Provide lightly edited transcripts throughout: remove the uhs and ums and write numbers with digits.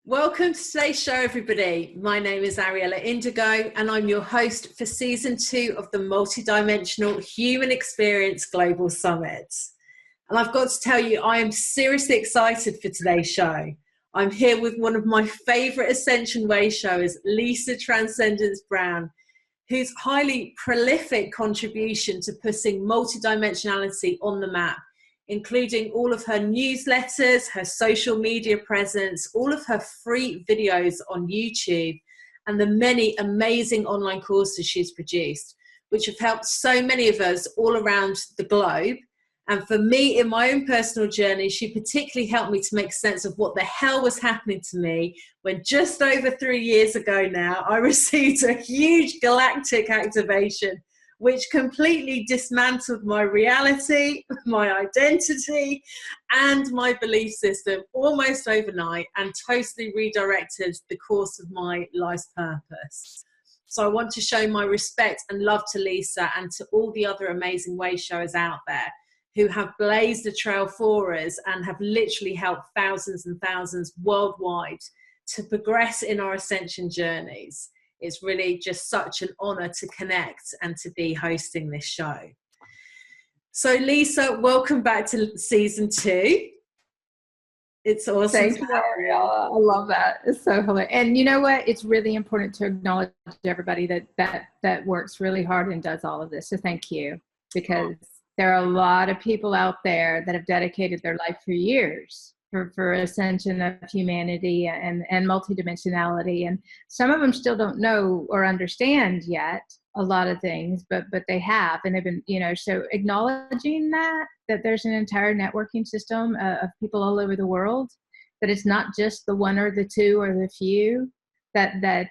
Welcome to today's show, everybody. My name is Ariella Indigo, and I'm your host for Season 2 of the Multidimensional Human Experience Global Summit. And I've got to tell you, I am seriously excited for today's show. I'm here with one of my favourite Ascension Way showers, Lisa Transcendence Brown, whose highly prolific contribution to putting multidimensionality on the map, including all of her newsletters, her social media presence, all of her free videos on YouTube, and the many amazing online courses she's produced, which have helped so many of us all around the globe. And for me, in my own personal journey, she particularly helped me to make sense of what the hell was happening to me when just over 3 years ago now, I received a huge galactic activation which completely dismantled my reality, my identity, and my belief system almost overnight, and totally redirected the course of my life's purpose. So I want to show my respect and love to Lisa and to all the other amazing way showers out there who have blazed a trail for us and have literally helped thousands and thousands worldwide to progress in our ascension journeys. It's really just such an honor to connect and to be hosting this show. So Lisa, welcome back to Season 2. It's awesome. Thank you, Ariella. I love that. It's so hilarious. And you know what? It's really important to acknowledge everybody that works really hard and does all of this. So thank you, because there are a lot of people out there that have dedicated their life for years for ascension of humanity and multidimensionality. And some of them still don't know or understand yet a lot of things, but they have, and they've been, so acknowledging that there's an entire networking system of people all over the world, that it's not just the one or the two or the few that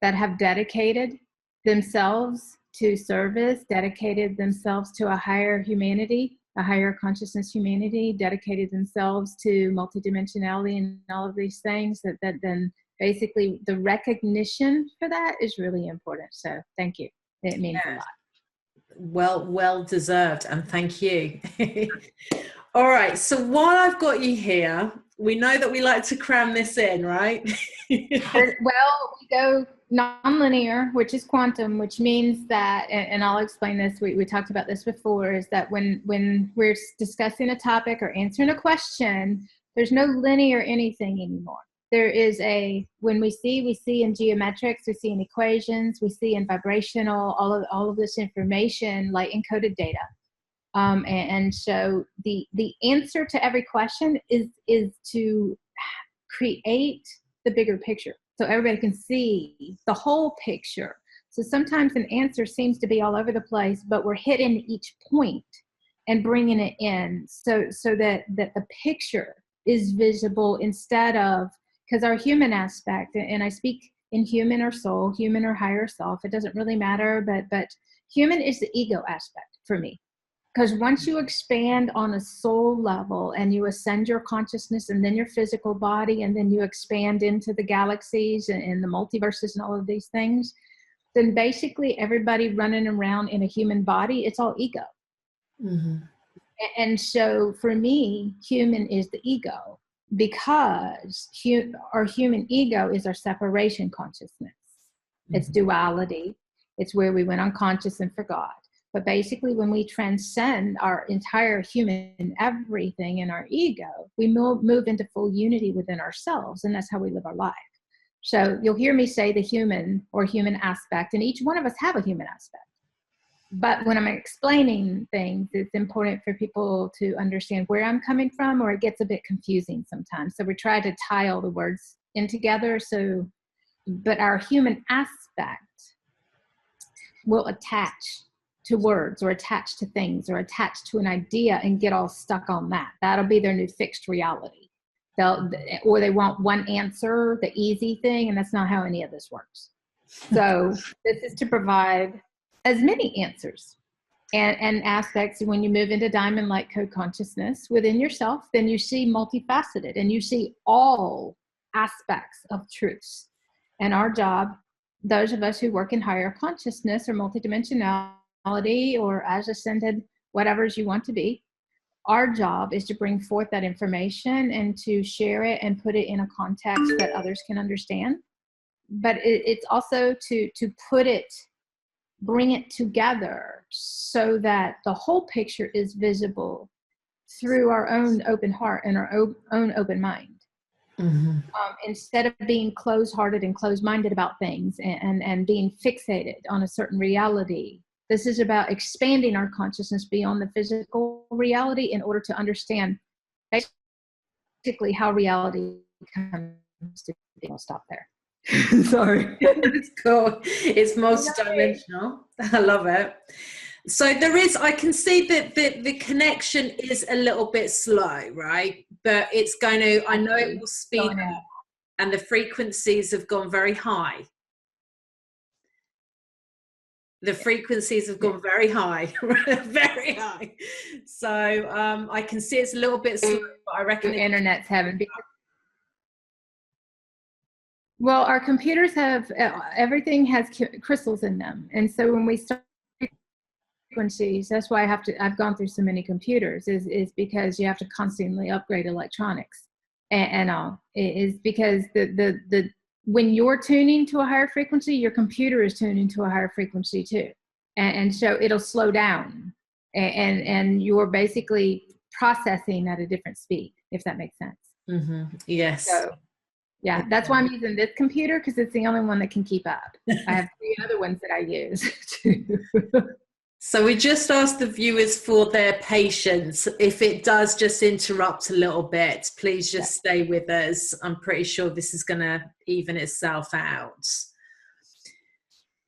have dedicated themselves to service, dedicated themselves to a higher humanity, a higher consciousness humanity, dedicated themselves to multidimensionality and all of these things, that then basically the recognition for that is really important. So thank you. It means a lot. Well deserved, and thank you. All right, so while I've got you here, we know that we like to cram this in, right? Well, we go nonlinear, which is quantum, which means that, and I'll explain this, we talked about this before, is that when we're discussing a topic or answering a question, there's no linear anything anymore. There is when we see in geometrics, we see in equations, we see in vibrational, all of this information, like encoded data. And so the answer to every question is to create the bigger picture, so everybody can see the whole picture. So sometimes an answer seems to be all over the place, but we're hitting each point and bringing it in so that the picture is visible, instead of, because our human aspect, and I speak in human or soul, human or higher self, it doesn't really matter, but human is the ego aspect for me. Because once you expand on a soul level and you ascend your consciousness and then your physical body, and then you expand into the galaxies and the multiverses and all of these things, then basically everybody running around in a human body, it's all ego. Mm-hmm. And so for me, human is the ego, because our human ego is our separation consciousness. Mm-hmm. It's duality. It's where we went unconscious and forgot. But basically, when we transcend our entire human everything in our ego, we move into full unity within ourselves, and that's how we live our life. So you'll hear me say the human or human aspect, and each one of us have a human aspect. But when I'm explaining things, it's important for people to understand where I'm coming from, or it gets a bit confusing sometimes. So we try to tie all the words in together. But our human aspect will attach to words, or attach to things, or attach to an idea and get all stuck on that. That'll be their new fixed reality. Or they want one answer, the easy thing, and that's not how any of this works. So this is to provide as many answers and aspects. When you move into diamond light code consciousness within yourself, then you see multifaceted, and you see all aspects of truths. And our job, those of us who work in higher consciousness or multidimensionality, or as ascended, whatever you want to be, our job is to bring forth that information and to share it and put it in a context that others can understand. But it's also to put it, bring it together so that the whole picture is visible through our own open heart and our own open mind. Mm-hmm. Instead of being closed-hearted and closed-minded about things and being fixated on a certain reality. This is about expanding our consciousness beyond the physical reality in order to understand basically how reality comes to be. I'll stop there. Sorry. It's cool. It's multidimensional. I love it. So there is, I can see that the connection is a little bit slow, right? But it's going to, I know it will speed up, and the frequencies have gone very high. The frequencies have gone very high, very high. So I can see it's a little bit slow, but I reckon the internet's having. Well, our computers have, everything has crystals in them. And so when we start frequencies, that's why I've gone through so many computers, is because you have to constantly upgrade electronics and all. It is because when you're tuning to a higher frequency, your computer is tuning to a higher frequency too. And so it'll slow down and you're basically processing at a different speed, if that makes sense. Mm-hmm. Yes. So, yeah, that's why I'm using this computer, because it's the only one that can keep up. I have 3 other ones that I use too. So we just asked the viewers for their patience. If it does just interrupt a little bit, please just stay with us. I'm pretty sure this is going to even itself out.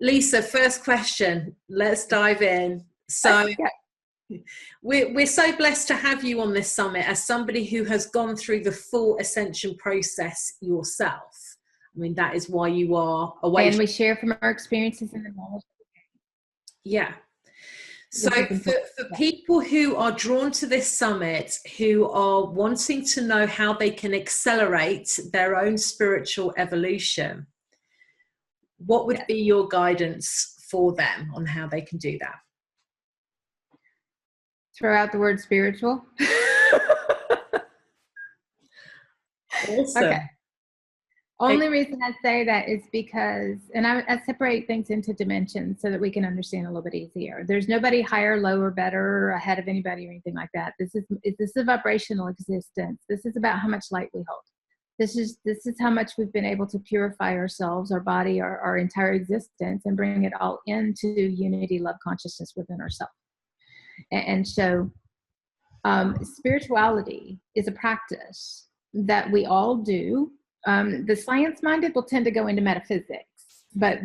Lisa, first question. Let's dive in. So we're so blessed to have you on this summit as somebody who has gone through the full ascension process yourself. I mean, that is why you are away. And we share from our experiences and the knowledge. Yeah. So for people who are drawn to this summit, who are wanting to know how they can accelerate their own spiritual evolution, what would be your guidance for them on how they can do that? Throw out the word spiritual. Awesome. Okay. Only reason I say that is because, and I separate things into dimensions so that we can understand a little bit easier. There's nobody higher, lower, better, or ahead of anybody or anything like that. This is a vibrational existence. This is about how much light we hold. This is how much we've been able to purify ourselves, our body, our entire existence, and bring it all into unity, love, consciousness within ourselves. And so spirituality is a practice that we all do. The science-minded will tend to go into metaphysics, but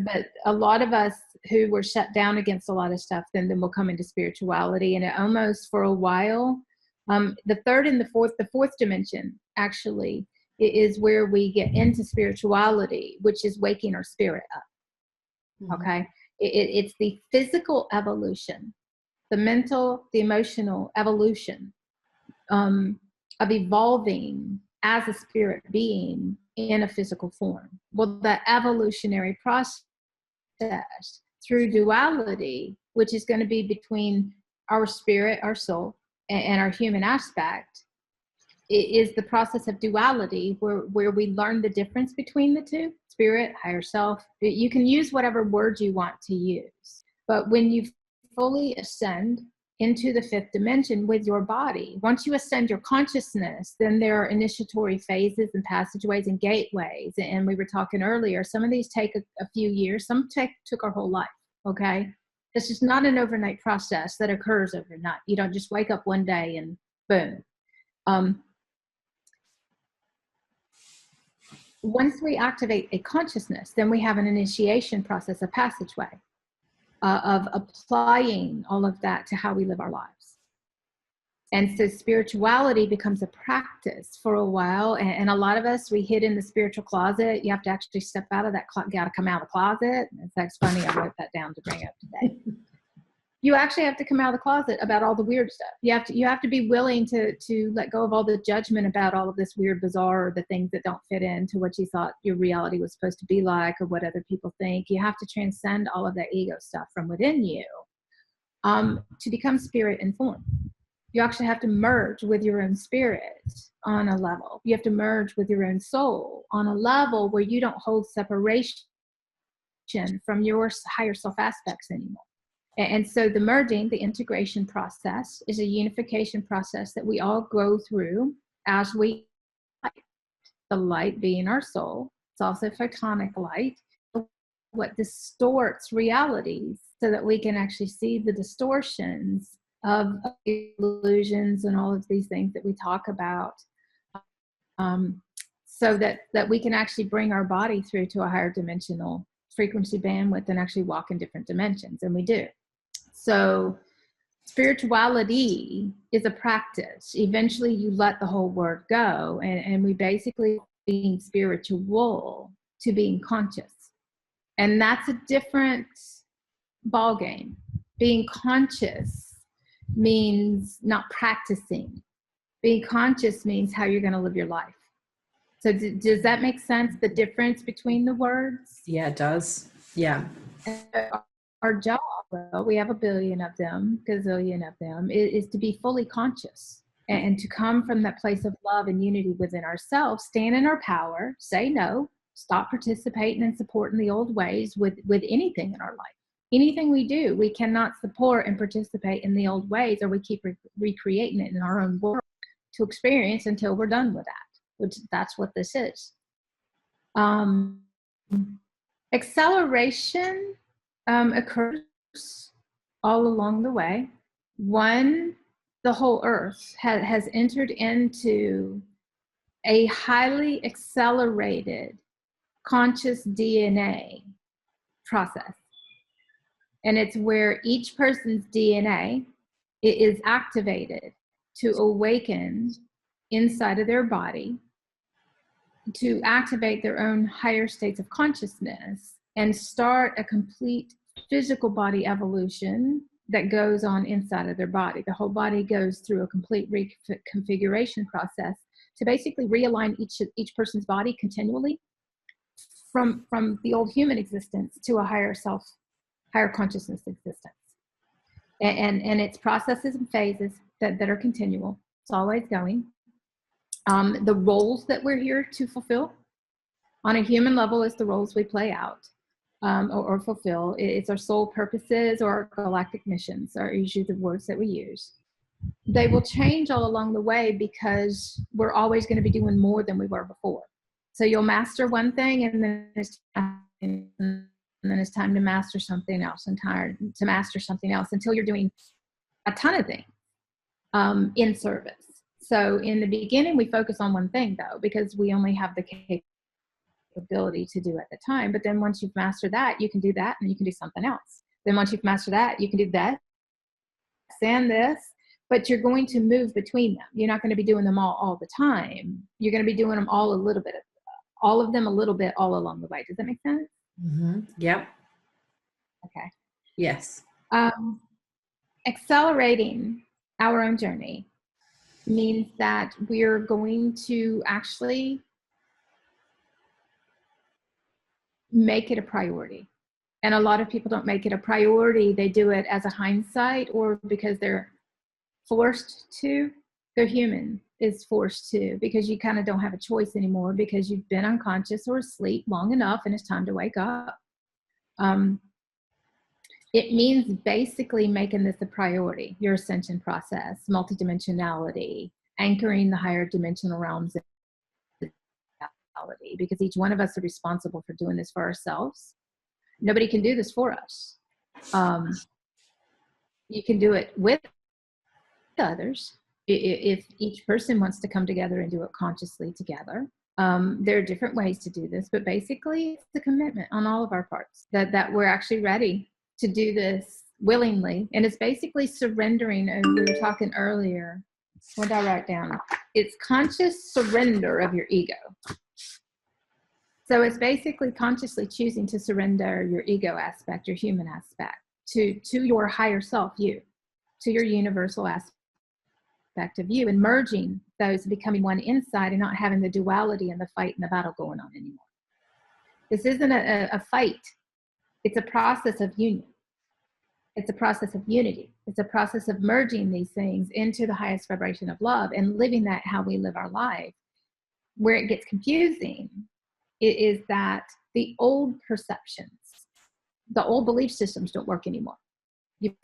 a lot of us who were shut down against a lot of stuff, then will come into spirituality. And it almost for a while, the third and the fourth dimension actually is where we get into spirituality, which is waking our spirit up. Mm-hmm. Okay, it's the physical evolution, the mental, the emotional evolution of evolving as a spirit being in a physical form. Well, the evolutionary process through duality, which is going to be between our spirit, our soul, and our human aspect, is the process of duality where we learn the difference between the two, spirit, higher self. You can use whatever word you want to use, but when you fully ascend into the 5th dimension with your body, once you ascend your consciousness, then there are initiatory phases and passageways and gateways. And we were talking earlier, some of these take a few years, some took our whole life, okay? This is not an overnight process that occurs overnight. You don't just wake up one day and boom. Once we activate a consciousness, then we have an initiation process, a passageway of applying all of that to how we live our lives. And so spirituality becomes a practice for a while. And a lot of us, we hid in the spiritual closet. You have to actually step out of that, got to come out of the closet. That's funny, I wrote that down to bring up today. You actually have to come out of the closet about all the weird stuff. You have to be willing to let go of all the judgment about all of this weird, bizarre, or the things that don't fit into what you thought your reality was supposed to be like, or what other people think. You have to transcend all of that ego stuff from within you to become spirit and form. You actually have to merge with your own spirit on a level. You have to merge with your own soul on a level where you don't hold separation from your higher self aspects anymore. And so the merging, the integration process, is a unification process that we all go through as we light. The light being our soul. It's also photonic light, what distorts realities so that we can actually see the distortions of illusions and all of these things that we talk about, so that we can actually bring our body through to a higher dimensional frequency bandwidth and actually walk in different dimensions, and we do. So spirituality is a practice. Eventually you let the whole word go, and we basically being spiritual to being conscious. And that's a different ball game. Being conscious means not practicing. Being conscious means how you're going to live your life. So does that make sense, the difference between the words? Yeah, it does. Yeah. Our job, well, we have a billion of them, gazillion of them, is to be fully conscious and to come from that place of love and unity within ourselves, stand in our power, say no, stop participating and supporting the old ways with anything in our life. Anything we do, we cannot support and participate in the old ways, or we keep recreating it in our own world to experience until we're done with that, which that's what this is. Acceleration occurs all along the way. One, the whole earth has entered into a highly accelerated conscious DNA process. And it's where each person's DNA is activated to awaken inside of their body, to activate their own higher states of consciousness and start a complete physical body evolution that goes on inside of their body. The whole body goes through a complete reconfiguration process to basically realign each person's body continually from the old human existence to a higher self, higher consciousness existence. And it's processes and phases that are continual. It's always going. The roles that we're here to fulfill on a human level is the roles we play out or fulfill. It's our soul purposes or our galactic missions are usually the words that we use. They will change all along the way because we're always going to be doing more than we were before. So you'll master one thing, and then it's time to master something else, and tired to master something else until you're doing a ton of things in service. So in the beginning, we focus on one thing, though, because we only have the capability to do at the time. But then once you've mastered that, you can do that, and you can do something else. Then once you've mastered that, you can do that and this, but you're going to move between them. You're not going to be doing them all the time. You're going to be doing them all a little bit, all of them a little bit all along the way. Does that make sense? Mm-hmm. Yep. Okay. Yes. Accelerating our own journey means that we're going to actually make it a priority. And a lot of people don't make it a priority. They do it as a hindsight or because they're forced to. Their human is forced to, because you kind of don't have a choice anymore because you've been unconscious or asleep long enough and it's time to wake up. It means basically making this a priority, your ascension process, multidimensionality, anchoring the higher dimensional realms, because each one of us are responsible for doing this for ourselves. Nobody can do this for us. You can do it with others if each person wants to come together and do it consciously together. There are different ways to do this, but basically it's the commitment on all of our parts that we're actually ready to do this willingly. And it's basically surrendering. And we were talking earlier, what did I write down? It's conscious surrender of your ego. So it's basically consciously choosing to surrender your ego aspect, your human aspect, to your higher self, you, to your universal aspect of you, and merging those, becoming one inside and not having the duality and the fight and the battle going on anymore. This isn't a fight. It's a process of union. It's a process of unity. It's a process of merging these things into the highest vibration of love and living that how we live our life. Where it gets confusing is that the old perceptions, the old belief systems don't work anymore. You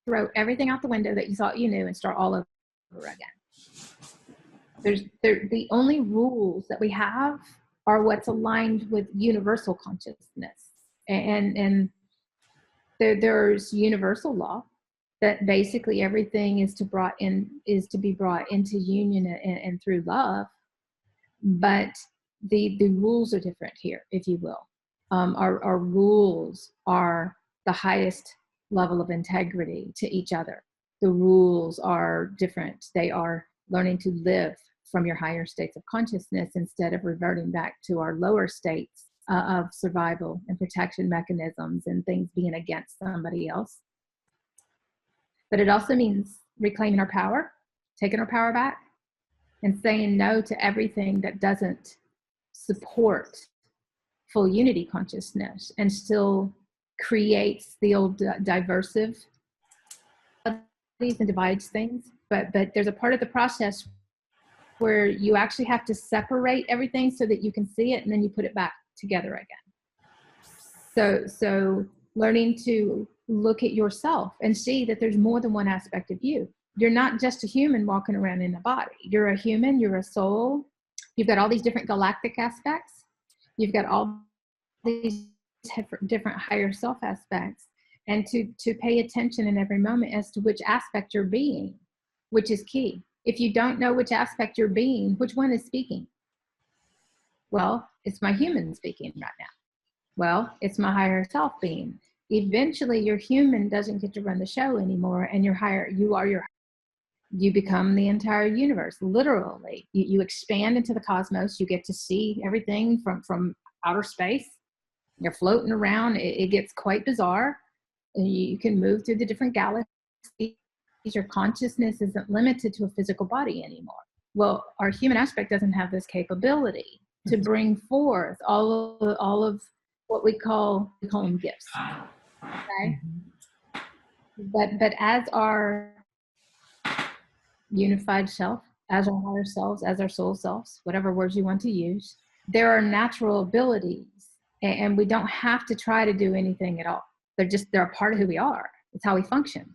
throw everything out the window that you thought you knew and start all over again. The only rules that we have are what's aligned with universal consciousness. And there's universal law that basically everything is to be brought into union and through love. But the rules are different here, if you will. Our rules are the highest level of integrity to each other. The rules are different. They are learning to live from your higher states of consciousness instead of reverting back to our lower states of survival and protection mechanisms and things being against somebody else. But it also means reclaiming our power, taking our power back, and saying no to everything that doesn't support full unity consciousness and still creates the old diversive and divides things. But there's a part of the process where you actually have to separate everything so that you can see it, and then you put it back together again. So learning to look at yourself and see that there's more than one aspect of you. You're not just a human walking around in a body. You're a human, you're a soul. You've got all these different galactic aspects. You've got all these different higher self aspects. And to pay attention in every moment as to which aspect you're being, which is key. If you don't know which aspect you're being, which one is speaking? Well, it's my human speaking right now. Well, it's my higher self being. Eventually, your human doesn't get to run the show anymore, and you become the entire universe, literally. You expand into the cosmos. You get to see everything from outer space. You're floating around. It gets quite bizarre. You can move through the different galaxies. Your consciousness isn't limited to a physical body anymore. Well, our human aspect doesn't have this capability to bring forth all of what we call them gifts. Okay? But as our unified self, as our higher selves, as our soul selves, whatever words you want to use, there are natural abilities, and we don't have to try to do anything at all. They're a part of who we are. It's how we function.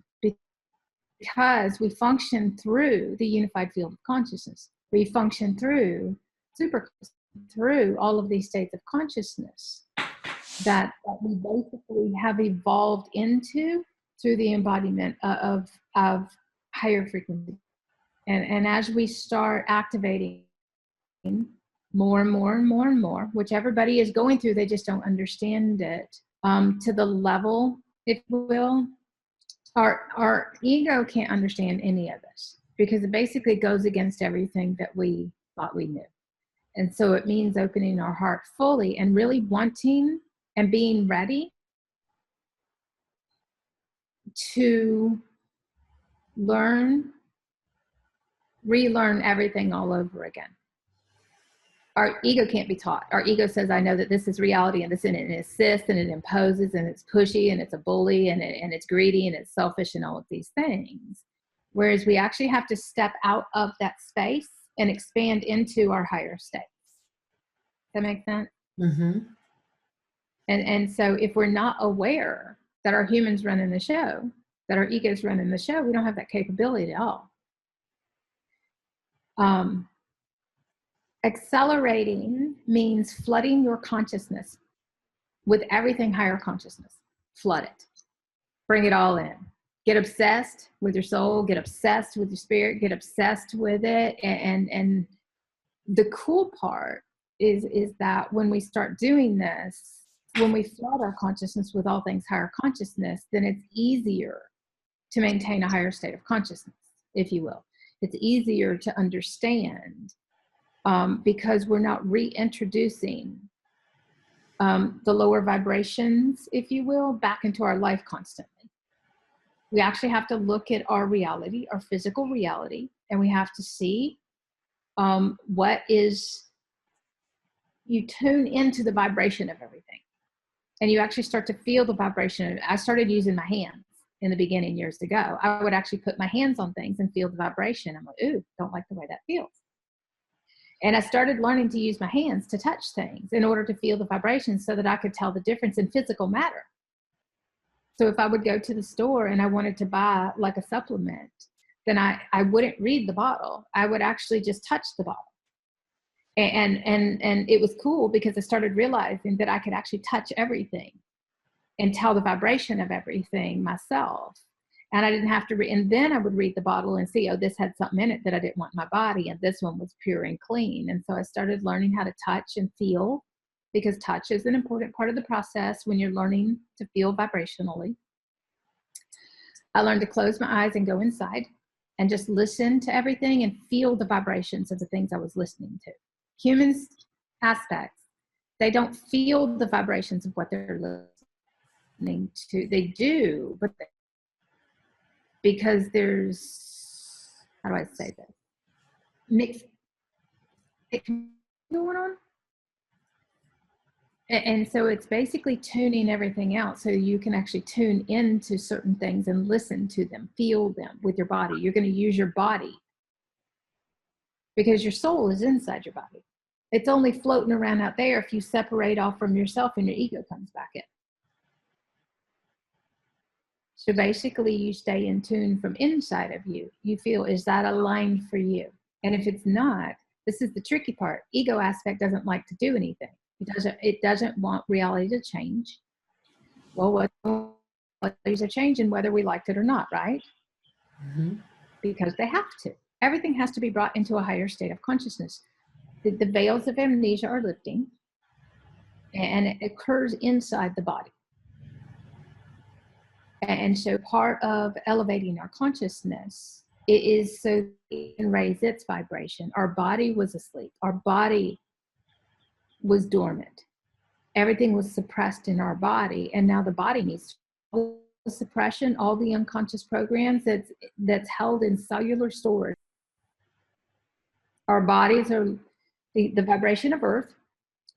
Because we function through the unified field of consciousness. We function through through all of these states of consciousness that we basically have evolved into through the embodiment of higher frequency. And as we start activating more and more and more and more, which everybody is going through, they just don't understand it, to the level, if you will, our ego can't understand any of this because it basically goes against everything that we thought we knew. And so it means opening our heart fully and really wanting and being ready to relearn everything all over again. Our ego can't be taught. Our ego says, I know that this is reality and this, and it insists and it imposes and it's pushy and it's a bully and it's greedy and it's selfish and all of these things. Whereas we actually have to step out of that space and expand into our higher states. Does that make sense? Mm-hmm. And so if we're not aware that our humans running the show, that our ego's running the show, we don't have that capability at all. Accelerating means flooding your consciousness with everything higher consciousness. Flood it. Bring it all in. Get obsessed with your soul. Get obsessed with your spirit. Get obsessed with it. And the cool part is that when we start doing this, when we flood our consciousness with all things higher consciousness, then it's easier to maintain a higher state of consciousness, if you will. It's easier to understand. Because we're not reintroducing the lower vibrations, if you will, back into our life constantly. We actually have to look at our reality, our physical reality, and we have to see what is, you tune into the vibration of everything. and you actually start to feel the vibration. I started using my hands in the beginning years ago. I would actually put my hands on things and feel the vibration. I'm like, ooh, don't like the way that feels. And I started learning to use my hands to touch things in order to feel the vibrations so that I could tell the difference in physical matter. So if I would go to the store and I wanted to buy like a supplement, then I wouldn't read the bottle. I would actually just touch the bottle. And it was cool because I started realizing that I could actually touch everything and tell the vibration of everything myself. And I didn't have to and then I would read the bottle and see, oh, this had something in it that I didn't want in my body, and this one was pure and clean. And so I started learning how to touch and feel, because touch is an important part of the process when you're learning to feel vibrationally. I learned to close my eyes and go inside and just listen to everything and feel the vibrations of the things I was listening to. Humans aspects, they don't feel the vibrations of what they're listening to. They do, but because there's, how do I say this? Mixed going on. And so it's basically tuning everything out so you can actually tune into certain things and listen to them, feel them with your body. You're going to use your body because your soul is inside your body. It's only floating around out there if you separate off from yourself and your ego comes back in. So basically you stay in tune from inside of you. You feel, is that aligned for you? And if it's not, this is the tricky part. Ego aspect doesn't like to do anything. It doesn't want reality to change. Well, what things are changing whether we liked it or not, right? Mm-hmm. Because they have to. Everything has to be brought into a higher state of consciousness. The veils of amnesia are lifting, and it occurs inside the body. And so part of elevating our consciousness, it is so it can raise its vibration. Our body was asleep. Our body was dormant. Everything was suppressed in our body, and now the body needs all the suppression, all the unconscious programs that's held in cellular storage. Our bodies are the vibration of Earth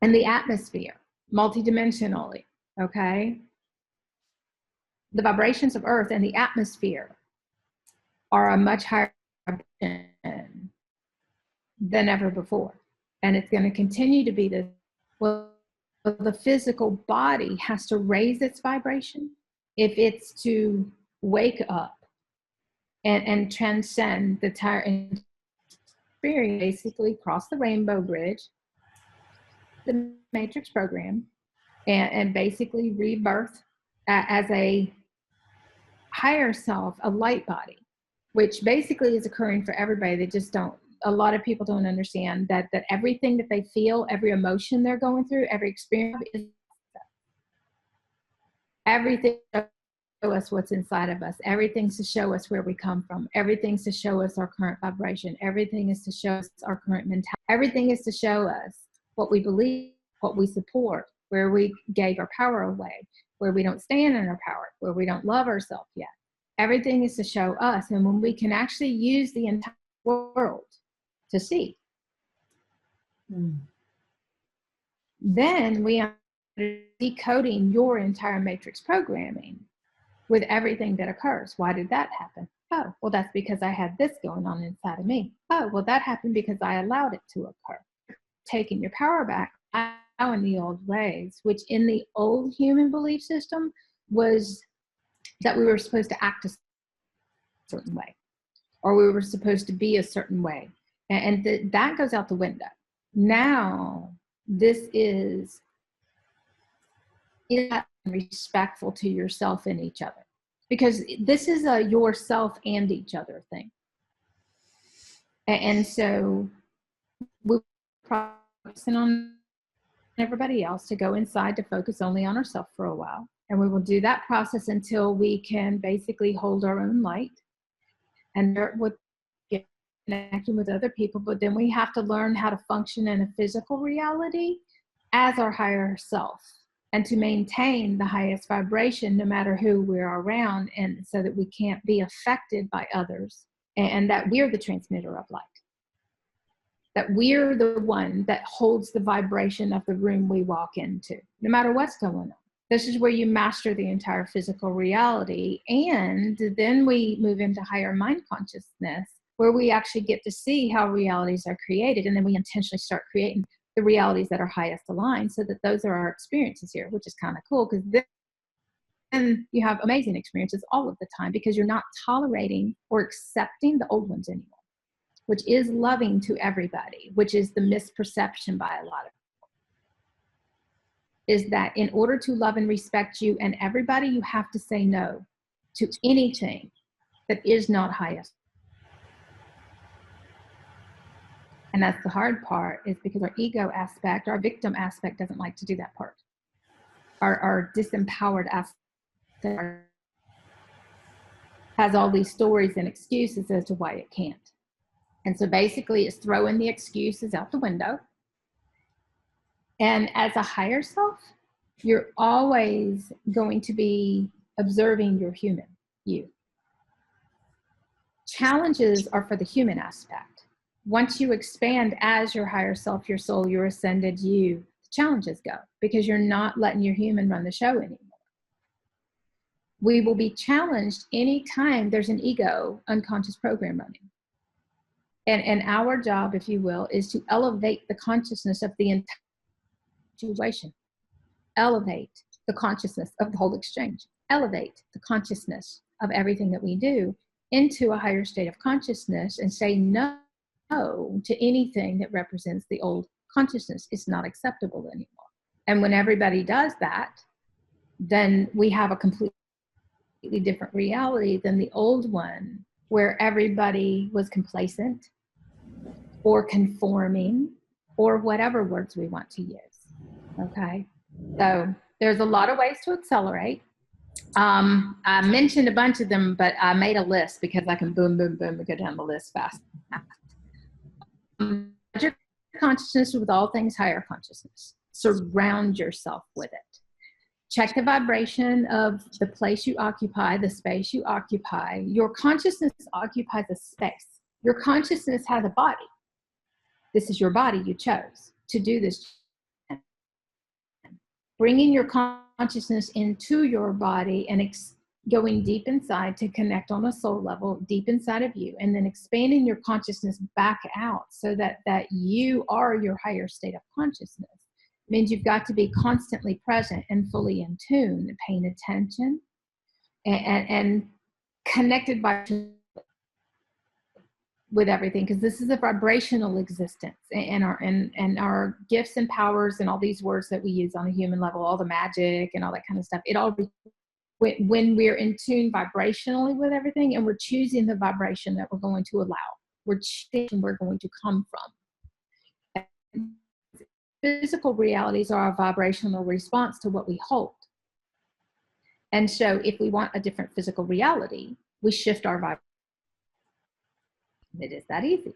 and the atmosphere, multidimensionally, okay? The vibrations of Earth and the atmosphere are a much higher vibration than ever before. And it's going to continue to be this. Well, the physical body has to raise its vibration if it's to wake up and transcend the entire experience, basically cross the rainbow bridge, the matrix program, and basically rebirth as a higher self, a light body, which basically is occurring for everybody. They just don't, a lot of people don't understand that everything that they feel, every emotion they're going through, every experience, everything to show us what's inside of us. Everything's to show us where we come from. Everything's to show us our current vibration. Everything is to show us our current mentality. Everything is to show us what we believe, what we support, where we gave our power away, where we don't stand in our power, where we don't love ourselves yet. Everything is to show us. And when we can actually use the entire world to see, then we are decoding your entire matrix programming with everything that occurs. Why did that happen? Oh, well, that's because I had this going on inside of me. Oh, well, that happened because I allowed it to occur. Taking your power back now in the old ways, which in the old human belief system was that we were supposed to act a certain way, or we were supposed to be a certain way. And that goes out the window. Now, this is respectful to yourself and each other, because this is a yourself and each other thing. And so we're focusing on everybody else to go inside to focus only on ourselves for a while. And we will do that process until we can basically hold our own light and with connecting with other people. But then we have to learn how to function in a physical reality as our higher self, and to maintain the highest vibration no matter who we're around, and so that we can't be affected by others, and that we're the transmitter of light, that we're the one that holds the vibration of the room we walk into, no matter what's going on. This is where you master the entire physical reality. And then we move into higher mind consciousness, where we actually get to see how realities are created. And then we intentionally start creating the realities that are highest aligned, so that those are our experiences here, which is kind of cool, because then you have amazing experiences all of the time, because you're not tolerating or accepting the old ones anymore, which is loving to everybody, which is the misperception by a lot of people, is that in order to love and respect you and everybody, you have to say no to anything that is not highest. And that's the hard part, is because our ego aspect, our victim aspect, doesn't like to do that part. Our disempowered aspect has all these stories and excuses as to why it can't. And so basically it's throwing the excuses out the window. And as a higher self, you're always going to be observing your human, you. Challenges are for the human aspect. Once you expand as your higher self, your soul, your ascended you, the challenges go, because you're not letting your human run the show anymore. We will be challenged anytime there's an ego unconscious program running. And our job, if you will, is to elevate the consciousness of the entire situation. Elevate the consciousness of the whole exchange. Elevate the consciousness of everything that we do into a higher state of consciousness, and say no to anything that represents the old consciousness. Is not acceptable anymore. And when everybody does that, then we have a completely different reality than the old one, where everybody was complacent or conforming, or whatever words we want to use. Okay, so there's a lot of ways to accelerate. I mentioned a bunch of them, but I made a list because I can boom, boom, boom, and go down the list fast. Your consciousness with all things higher consciousness. Surround yourself with it. Check the vibration of the place you occupy, the space you occupy. Your consciousness occupies a space. Your consciousness has a body. This is your body you chose to do this. Bringing your consciousness into your body and going deep inside to connect on a soul level, deep inside of you, and then expanding your consciousness back out, so that you are your higher state of consciousness. It means you've got to be constantly present and fully in tune, and paying attention and connected with everything, because this is a vibrational existence, and our gifts and powers and all these words that we use on a human level, all the magic and all that kind of stuff, it all, when we're in tune vibrationally with everything, and we're choosing the vibration that we're going to allow, we're choosing where we're going to come from. Physical realities are a vibrational response to what we hold. And so if we want a different physical reality, we shift our vibration. It is that easy.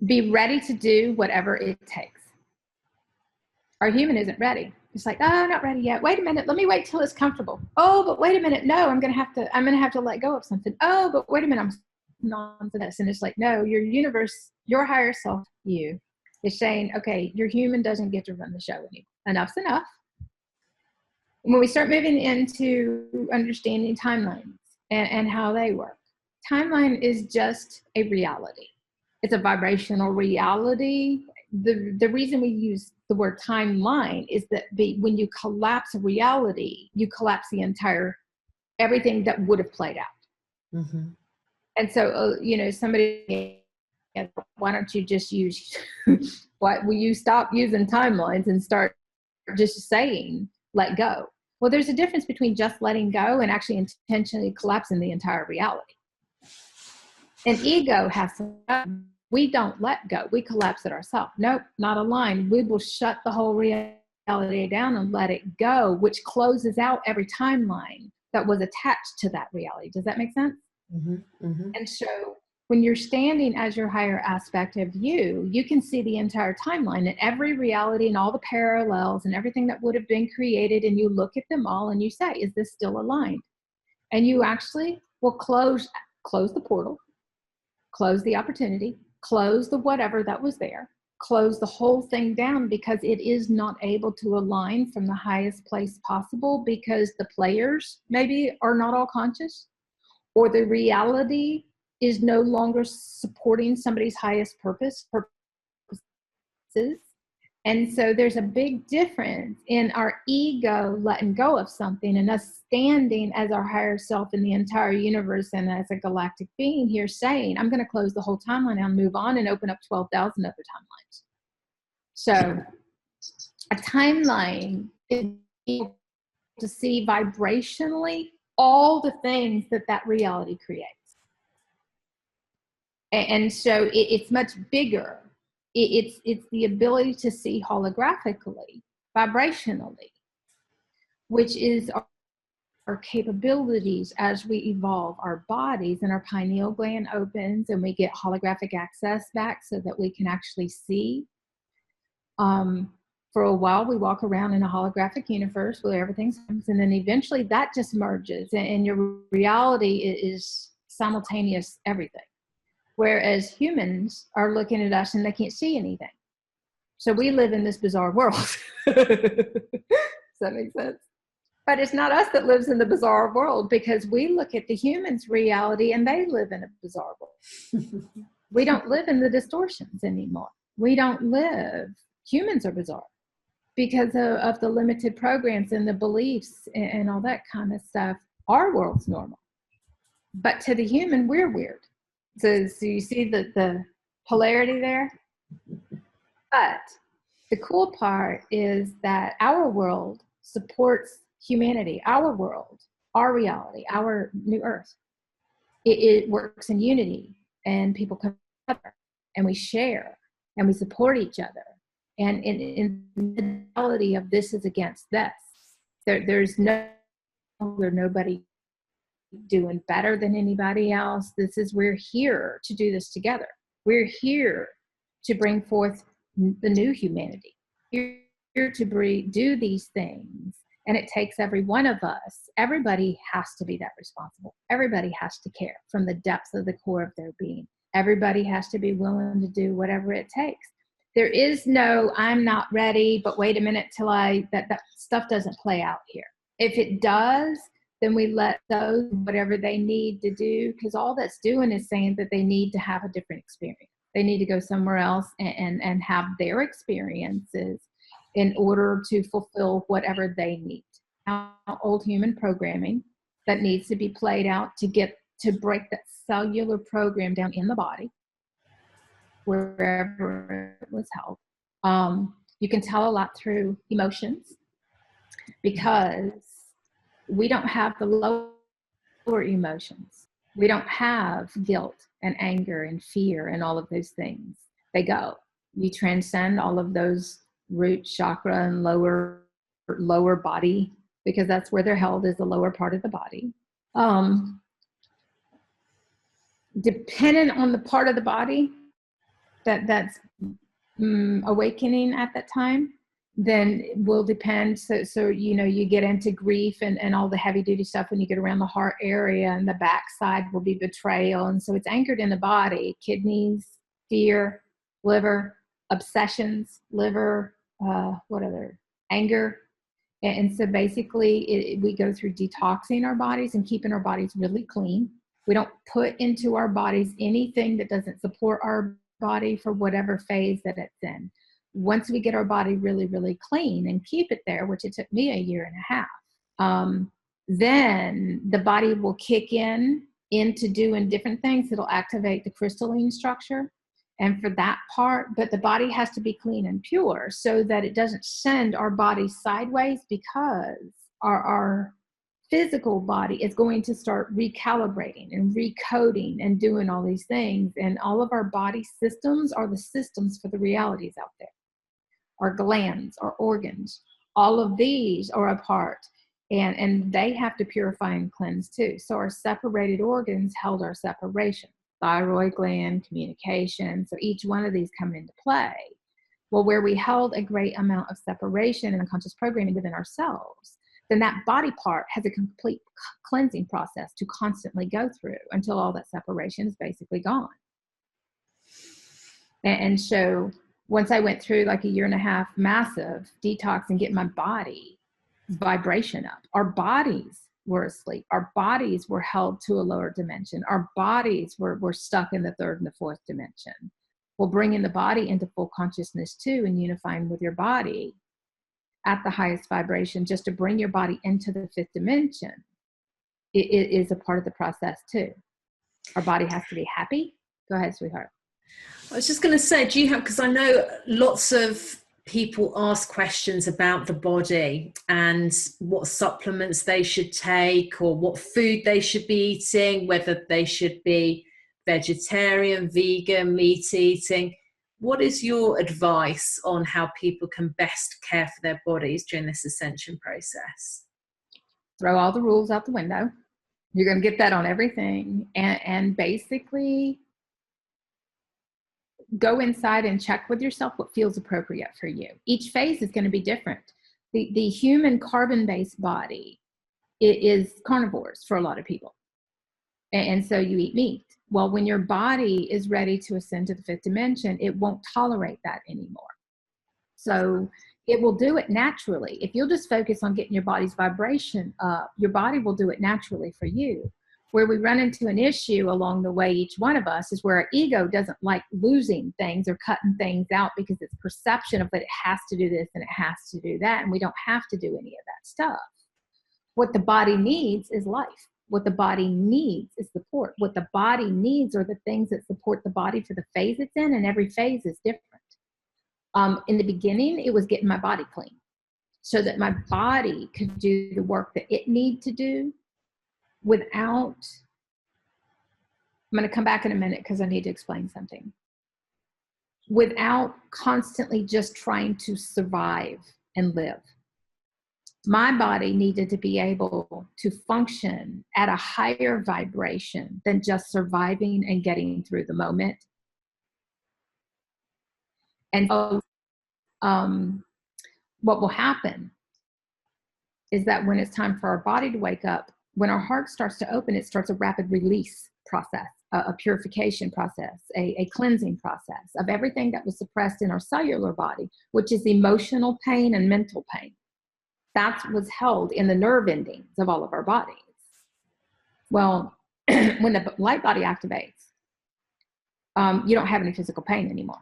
Be ready to do whatever it takes. Our human isn't ready. It's like, oh, not ready yet. Wait a minute. Let me wait till it's comfortable. Oh, but wait a minute. No, I'm going to have to let go of something. Oh, but wait a minute. I'm nonsense. And it's like, no, your universe, your higher self, you, is saying, okay, your human doesn't get to run the show anymore. Enough's enough. When we start moving into understanding timelines and how they work, timeline is just a reality. It's a vibrational reality. The reason we use the word timeline is that when you collapse a reality, you collapse the entire, everything that would have played out. Mm-hmm. And so, somebody, why don't you just use, why will you stop using timelines and start just saying, let go? Well, there's a difference between just letting go and actually intentionally collapsing the entire reality. An ego has to, we don't let go. We collapse it ourselves. Nope, not a line. We will shut the whole reality down and let it go, which closes out every timeline that was attached to that reality. Does that make sense? Mm-hmm, mm-hmm. And so when you're standing as your higher aspect of you, you can see the entire timeline and every reality and all the parallels and everything that would have been created. And you look at them all and you say, is this still aligned? And you actually will close the portal, close the opportunity, close the whatever that was there, close the whole thing down because it is not able to align from the highest place possible, because the players maybe are not all conscious, or the reality is no longer supporting somebody's highest purposes. And so there's a big difference in our ego letting go of something and us standing as our higher self in the entire universe and as a galactic being here saying, I'm going to close the whole timeline and move on and open up 12,000 other timelines. So a timeline is able to see vibrationally all the things that reality creates. And so it's much bigger. It's the ability to see holographically, vibrationally, which is our capabilities as we evolve our bodies, and our pineal gland opens and we get holographic access back so that we can actually see. For a while, we walk around in a holographic universe where everything's, and then eventually that just merges, and your reality is simultaneous everything. Whereas humans are looking at us and they can't see anything. So we live in this bizarre world. Does that make sense? But it's not us that lives in the bizarre world, because we look at the humans' reality and they live in a bizarre world. We don't live in the distortions anymore. We don't live. Humans are bizarre because of the limited programs and the beliefs and all that kind of stuff. Our world's normal. But to the human, we're weird. So you see the polarity there? But the cool part is that our world supports humanity, our world, our reality, our new earth. It works in unity, and people come together, and we share, and we support each other. And in the reality of this is against this. There's nobody doing better than anybody else. We're here to do this together. We're here to bring forth the new humanity. We're here to do these things. And it takes every one of us. Everybody has to be that responsible. Everybody has to care from the depths of the core of their being. Everybody has to be willing to do whatever it takes. There is no, I'm not ready, but wait a minute till that stuff doesn't play out here. If it does, then we let those, whatever they need to do, because all that's doing is saying that they need to have a different experience. They need to go somewhere else and have their experiences in order to fulfill whatever they need. Now, old human programming that needs to be played out to break that cellular program down in the body, wherever it was held. You can tell a lot through emotions, because we don't have the lower emotions. We don't have guilt and anger and fear and all of those things. They go. You transcend all of those root chakra and lower body, because that's where they're held, is the lower part of the body. Dependent on the part of the body that's awakening at that time, then will depend. So you get into grief and all the heavy duty stuff when you get around the heart area, and the backside will be betrayal. And so it's anchored in the body: kidneys, fear, liver, obsessions, liver, what other? Anger. And so basically we go through detoxing our bodies and keeping our bodies really clean. We don't put into our bodies anything that doesn't support our body for whatever phase that it's in. Once we get our body really, really clean and keep it there, which it took me 1.5 years, then the body will kick into doing different things. It'll activate the crystalline structure. And for that part, but the body has to be clean and pure so that it doesn't send our body sideways, because our physical body is going to start recalibrating and recoding and doing all these things. And all of our body systems are the systems for the realities out there. Our glands, our organs, all of these are a part, and they have to purify and cleanse too. So our separated organs held our separation. Thyroid gland, communication. So each one of these come into play. Well, where we held a great amount of separation and unconscious programming within ourselves, then that body part has a complete cleansing process to constantly go through until all that separation is basically gone. And so once I went through like a 1.5 years massive detox and get my body vibration up, our bodies were asleep. Our bodies were held to a lower dimension. Our bodies were stuck in the 3rd and the 4th dimension. Well, bringing the body into full consciousness too, and unifying with your body at the highest vibration, just to bring your body into the 5th dimension, it is a part of the process too. Our body has to be happy. Go ahead, sweetheart. I was just going to say, do you have, because I know lots of people ask questions about the body and what supplements they should take or what food they should be eating, whether they should be vegetarian, vegan, meat eating. What is your advice on how people can best care for their bodies during this ascension process? Throw all the rules out the window. You're going to get that on everything. And basically go inside and check with yourself what feels appropriate for you. Each phase is going to be different. The human carbon-based body, it is carnivores for a lot of people. And so you eat meat. Well, when your body is ready to ascend to the 5th dimension, it won't tolerate that anymore. So it will do it naturally. If you'll just focus on getting your body's vibration up, your body will do it naturally for you. Where we run into an issue along the way, each one of us, is where our ego doesn't like losing things or cutting things out because it's perception of that it has to do this and it has to do that, and we don't have to do any of that stuff. What the body needs is life. What the body needs is support. What the body needs are the things that support the body for the phase it's in, and every phase is different. In the beginning, it was getting my body clean so that my body could do the work that it needed to do without, I'm going to come back in a minute because I need to explain something, without constantly just trying to survive and live. My body needed to be able to function at a higher vibration than just surviving and getting through the moment. And so, what will happen is that when it's time for our body to wake up, when our heart starts to open, it starts a rapid release process, a purification process, a cleansing process of everything that was suppressed in our cellular body, which is emotional pain and mental pain. That was held in the nerve endings of all of our bodies. Well, when the light body activates, you don't have any physical pain anymore.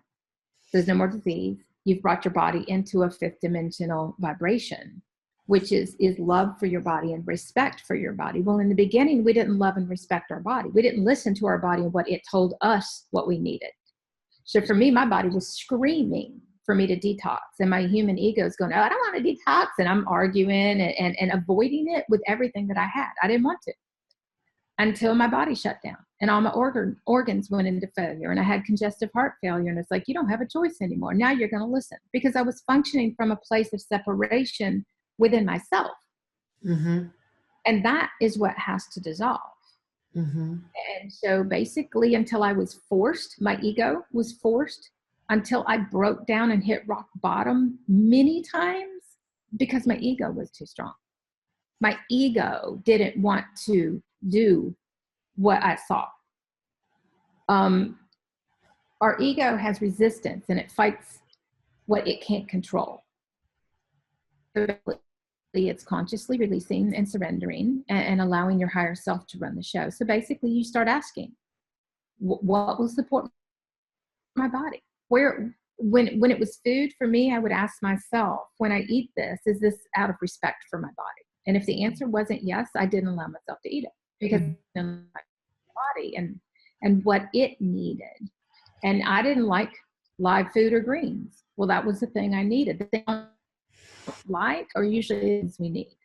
There's no more disease. You've brought your body into a 5th dimensional vibration, which is love for your body and respect for your body. Well, in the beginning, we didn't love and respect our body. We didn't listen to our body and what it told us what we needed. So for me, my body was screaming for me to detox, and my human ego is going, oh, I don't want to detox. And I'm arguing and avoiding it with everything that I had. I didn't want to, until my body shut down and all my organs went into failure, and I had congestive heart failure. And it's like, you don't have a choice anymore. Now you're going to listen, because I was functioning from a place of separation within myself. Mm-hmm. And that is what has to dissolve. Mm-hmm. And so basically, until I was forced, my ego was forced, until I broke down and hit rock bottom many times, because my ego was too strong. My ego didn't want to do what I saw. Our ego has resistance, and it fights what it can't control. It's consciously releasing and surrendering and allowing your higher self to run the show. So basically, you start asking, what will support my body? When it was food for me, I would ask myself, when I eat this, is this out of respect for my body? And if the answer wasn't yes, I didn't allow myself to eat it, because my body and what it needed. And I didn't like live food or greens. Well, that was the thing I needed. The thing I like are usually things we need.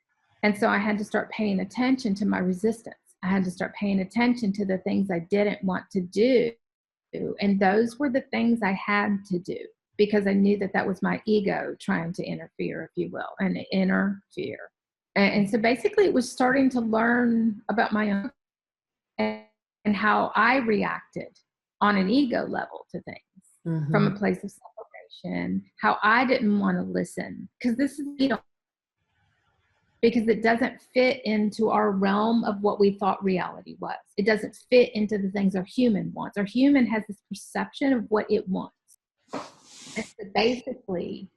And so I had to start paying attention to my resistance. I had to start paying attention to the things I didn't want to do. And those were the things I had to do, because I knew that was my ego trying to interfere, if you will, and interfere. And so basically it was starting to learn about my own and how I reacted on an ego level to things, from a place of separation, how I didn't want to listen, because because it doesn't fit into our realm of what we thought reality was. It doesn't fit into the things our human wants. Our human has this perception of what it wants. And so basically,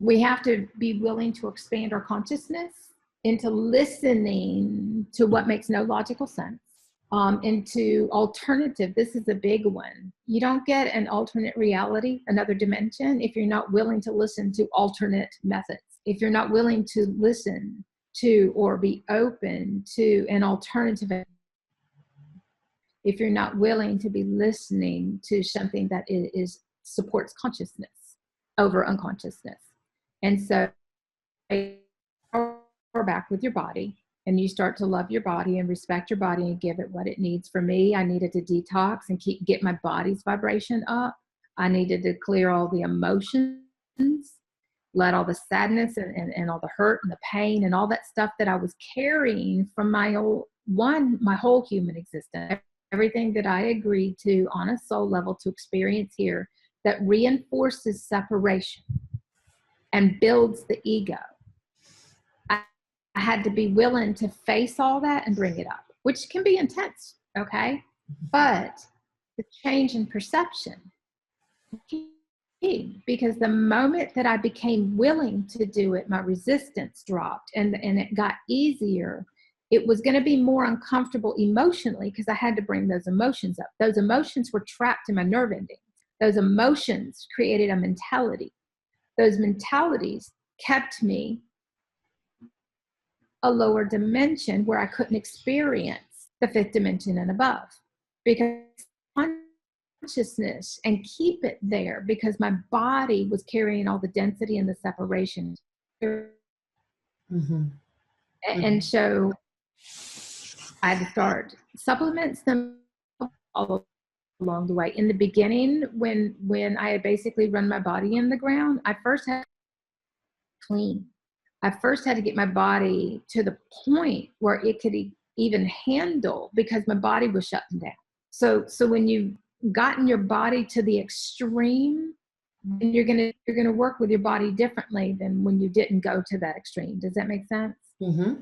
we have to be willing to expand our consciousness into listening to what makes no logical sense, into alternative. This is a big one. You don't get an alternate reality, another dimension, if you're not willing to listen to alternate methods, if you're not willing to listen to or be open to an alternative, if you're not willing to be listening to something that is supports consciousness over unconsciousness. And so you're back with your body, and you start to love your body and respect your body and give it what it needs. For me, I needed to detox and get my body's vibration up. I needed to clear all the emotions, let all the sadness and all the hurt and the pain and all that stuff that I was carrying from my whole human existence, everything that I agreed to on a soul level to experience here that reinforces separation and builds the ego. I had to be willing to face all that and bring it up, which can be intense, okay? But the change in perception, because the moment that I became willing to do it, my resistance dropped and it got easier. It was going to be more uncomfortable emotionally because I had to bring those emotions up. Those emotions were trapped in my nerve endings. Those emotions created a mentality. Those mentalities kept me a lower dimension where I couldn't experience the fifth dimension and above, because consciousness and keep it there because my body was carrying all the density and the separation. Mm-hmm. And so I had to start supplements them all along the way. In the beginning, when I had basically run my body in the ground, I first had to clean. I first had to get my body to the point where it could even handle, because my body was shutting down. So when you've gotten your body to the extreme, you're gonna work with your body differently than when you didn't go to that extreme. Does that make sense? Mm-hmm.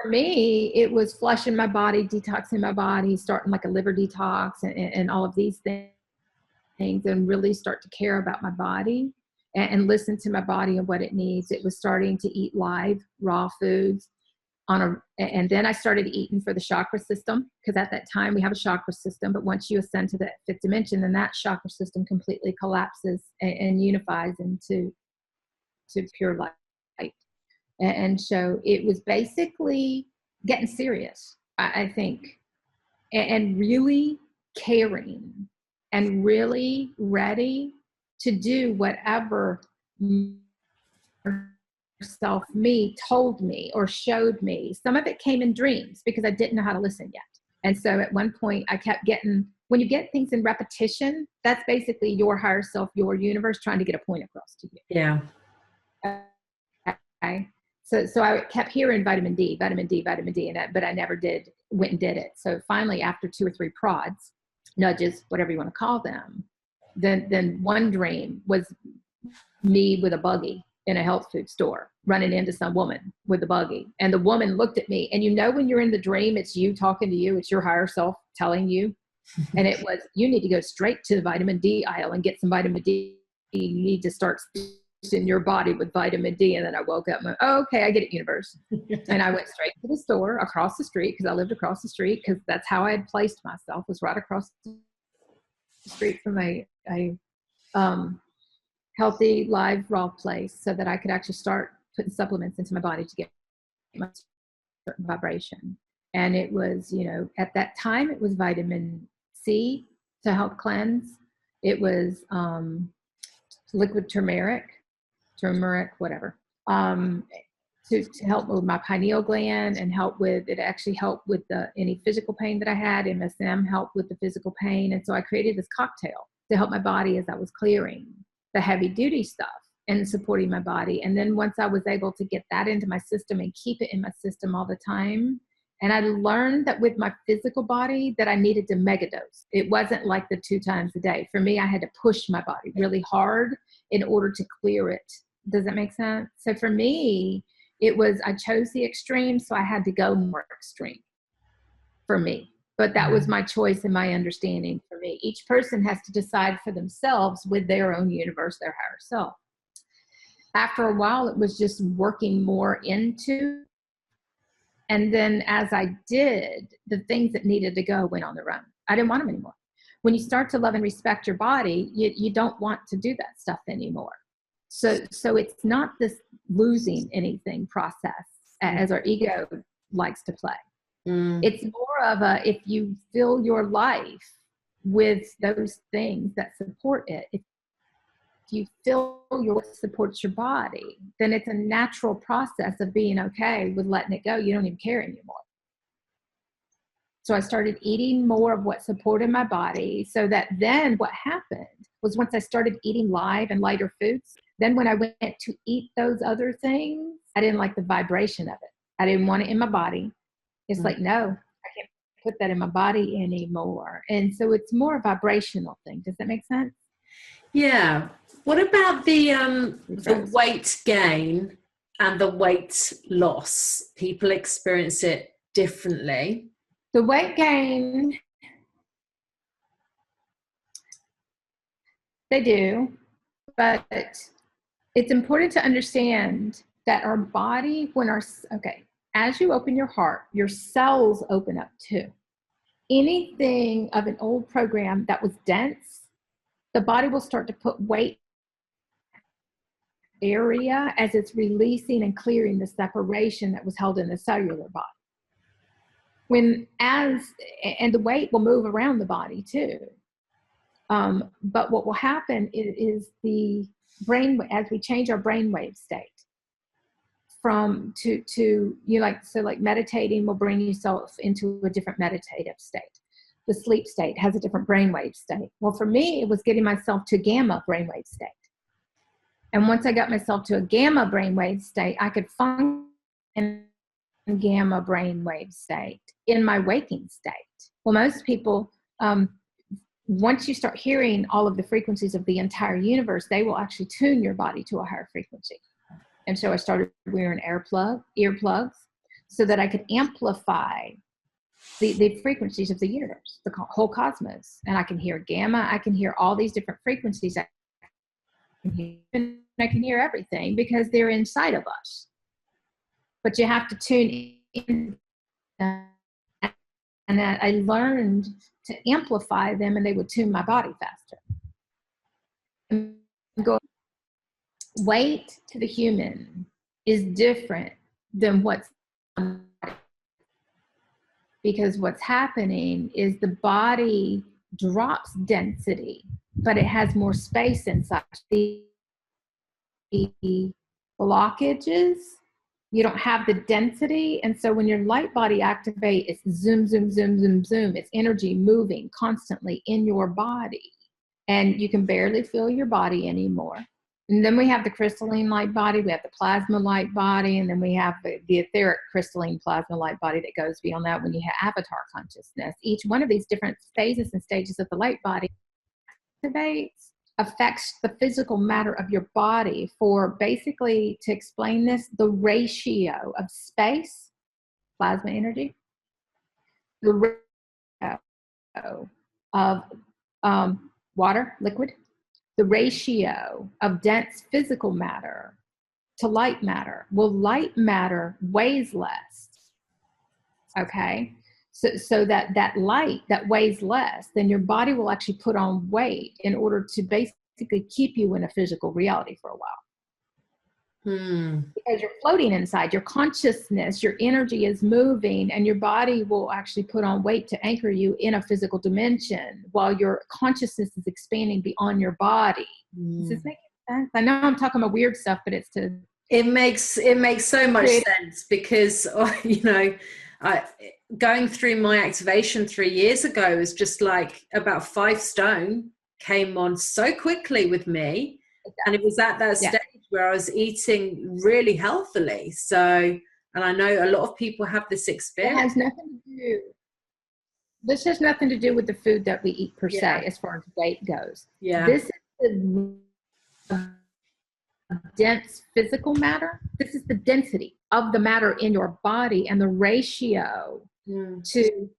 For me, it was flushing my body, detoxing my body, starting like a liver detox and all of these things, and really start to care about my body and listen to my body and what it needs. It was starting to eat live, raw foods and then I started eating for the chakra system, because at that time we have a chakra system, but once you ascend to the fifth dimension, then that chakra system completely collapses and unifies into pure light. And so it was basically getting serious, I think, and really caring and really ready to do whatever self me told me or showed me. Some of it came in dreams because I didn't know how to listen yet. And so at one point I kept getting, when you get things in repetition, that's basically your higher self, your universe trying to get a point across to you. Yeah. Okay. So I kept hearing vitamin D, but I never went and did it. So finally, after 2 or 3 prods, nudges, whatever you want to call them, then one dream was me with a buggy in a health food store, running into some woman with a buggy. And the woman looked at me, and when you're in the dream, it's you talking to you, it's your higher self telling you. And it was, you need to go straight to the vitamin D aisle and get some vitamin D. You need to start in your body with vitamin D. And then I woke up and went, oh, okay, I get it, universe. And I went straight to the store across the street, because I lived across the street, because that's how I had placed myself, was right across the street from a healthy live raw place, so that I could actually start putting supplements into my body to get my certain vibration. And it was, at that time, it was vitamin C to help cleanse. It was liquid turmeric, whatever, to help with my pineal gland and it actually helped with any physical pain that I had. MSM helped with the physical pain. And so I created this cocktail to help my body as I was clearing the heavy duty stuff and supporting my body. And then once I was able to get that into my system and keep it in my system all the time, and I learned that with my physical body that I needed to megadose. It wasn't like the 2 times a day. For me, I had to push my body really hard in order to clear it. Does that make sense? So for me, it was, I chose the extreme, so I had to go more extreme for me. But that was my choice and my understanding for me. Each person has to decide for themselves with their own universe, their higher self. After a while, it was just working more into. And then as I did, the things that needed to go went on their own. I didn't want them anymore. When you start to love and respect your body, you don't want to do that stuff anymore. So it's not this losing anything process as our ego likes to play. It's more of a, if you fill your life with those things that support it, if you fill your supports your body, then it's a natural process of being okay with letting it go. You don't even care anymore. So I started eating more of what supported my body, so that then what happened was once I started eating live and lighter foods, then when I went to eat those other things, I didn't like the vibration of it. I didn't want it in my body. It's like, no, I can't put that in my body anymore. And so it's more a vibrational thing. Does that make sense? Yeah. What about the weight gain and the weight loss? People experience it differently. The weight gain, they do, but it's important to understand that our body, as you open your heart, your cells open up too. Anything of an old program that was dense, the body will start to put weight area as it's releasing and clearing the separation that was held in the cellular body. And the weight will move around the body too. But what will happen is the brain, as we change our brainwave state from like meditating will bring yourself into a different meditative state. The sleep state has a different brainwave state. Well, for me, it was getting myself to gamma brainwave state. And once I got myself to a gamma brainwave state, I could function in gamma brainwave state in my waking state. Well, most people, once you start hearing all of the frequencies of the entire universe, they will actually tune your body to a higher frequency. And so I started wearing earplugs so that I could amplify the frequencies of the universe, the whole cosmos. And I can hear gamma, I can hear all these different frequencies. I can hear everything because they're inside of us. But you have to tune in. And I learned to amplify them, and they would tune my body faster. Weight to the human is different than because what's happening is the body drops density, but it has more space inside. The blockages, you don't have the density. And so when your light body activates, it's zoom, zoom, zoom, zoom, zoom. It's energy moving constantly in your body. And you can barely feel your body anymore. And then we have the crystalline light body, we have the plasma light body, and then we have the etheric crystalline plasma light body that goes beyond that when you have avatar consciousness. Each one of these different phases and stages of the light body activates, affects the physical matter of your body for, basically, to explain this, the ratio of space, plasma energy, the ratio of water, liquid, the ratio of dense physical matter to light matter. Well, light matter weighs less, okay? So that light that weighs less, then your body will actually put on weight in order to basically keep you in a physical reality for a while. Because you're floating inside, your consciousness, your energy is moving, and your body will actually put on weight to anchor you in a physical dimension while your consciousness is expanding beyond your body. Does this make sense? I know I'm talking about weird stuff, but it's to... It makes so much sense because, going through my activation 3 years ago was just like about 5 stone came on so quickly with me. And it was at that stage where I was eating really healthily. So, and I know a lot of people have this experience. It has nothing to do. This has nothing to do with the food that we eat per se, as far as weight goes. Yeah. This is the dense physical matter. This is the density of the matter in your body and the ratio to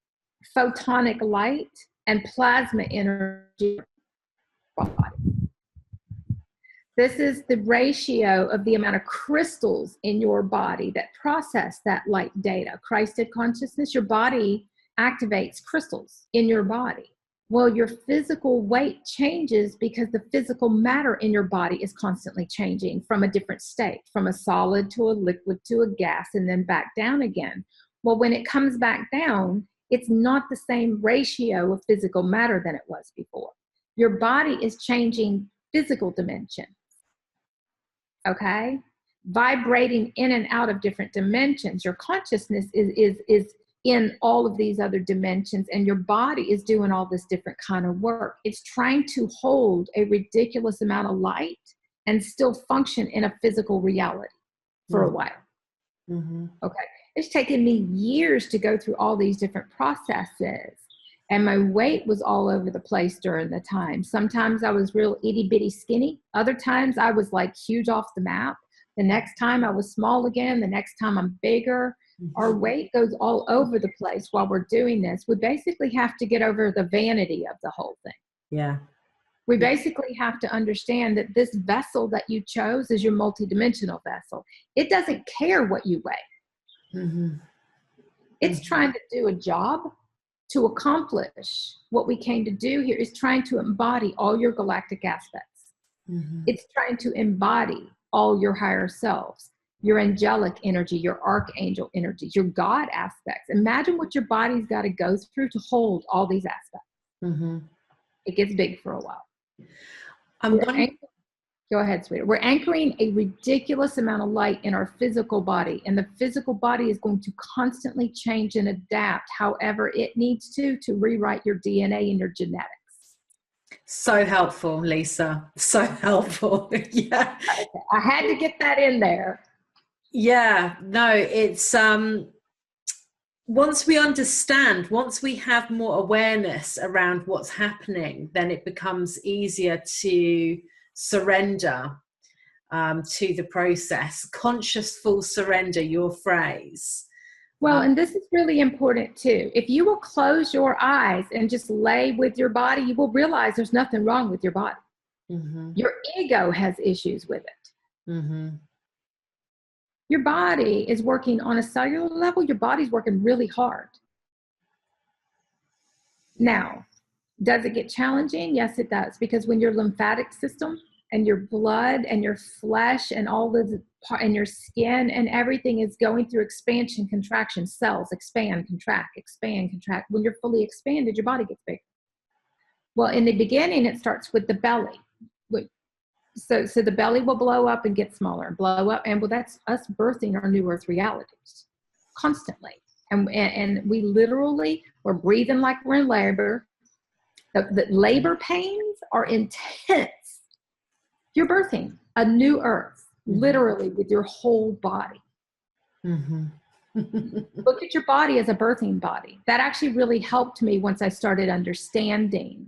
photonic light and plasma energy. This is the ratio of the amount of crystals in your body that process that light data. Christed consciousness, your body activates crystals in your body. Well, your physical weight changes because the physical matter in your body is constantly changing from a different state, from a solid to a liquid to a gas, and then back down again. Well, when it comes back down, it's not the same ratio of physical matter than it was before. Your body is changing physical dimension, okay? Vibrating in and out of different dimensions. Your consciousness is in all of these other dimensions, and your body is doing all this different kind of work. It's trying to hold a ridiculous amount of light and still function in a physical reality for a while. Okay. It's taken me years to go through all these different processes, and my weight was all over the place during the time. Sometimes I was real itty bitty skinny. Other times I was like huge off the map. The next time I was small again. The next time I'm bigger. Our weight goes all over the place while we're doing this. We basically have to get over the vanity of the whole thing. Yeah. We basically have to understand that this vessel that you chose is your multidimensional vessel. It doesn't care what you weigh. It's trying to do a job to accomplish what we came to do here, is trying to embody all your galactic aspects. It's trying to embody all your higher selves, your angelic energy, your archangel energy, your God aspects. Imagine what your body's got to go through to hold all these aspects. It gets big for a while. Go ahead, sweetheart. We're anchoring a ridiculous amount of light in our physical body, and the physical body is going to constantly change and adapt however it needs to rewrite your DNA and your genetics. So helpful, Lisa. So helpful. Yeah. Okay. I had to get that in there. Yeah, no, it's once we understand, once we have more awareness around what's happening, then it becomes easier to surrender to the process. Conscious full surrender, your phrase. Well, and this is really important too. If you will close your eyes and just lay with your body, you will realize there's nothing wrong with your body. Your ego has issues with it. Your body is working on a cellular level. Your body's working really hard. Now, does it get challenging? Yes, it does. Because when your lymphatic system and your blood and your flesh and all the and your skin and everything is going through expansion, contraction, cells expand, contract, expand, contract. When you're fully expanded, your body gets bigger. Well, in the beginning, it starts with the belly. So the belly will blow up and get smaller and blow up. And well, that's us birthing our new earth realities constantly. And we literally, we're breathing like we're in labor. The labor pains are intense. You're birthing a new earth, literally with your whole body. Look at your body as a birthing body. That actually really helped me once I started understanding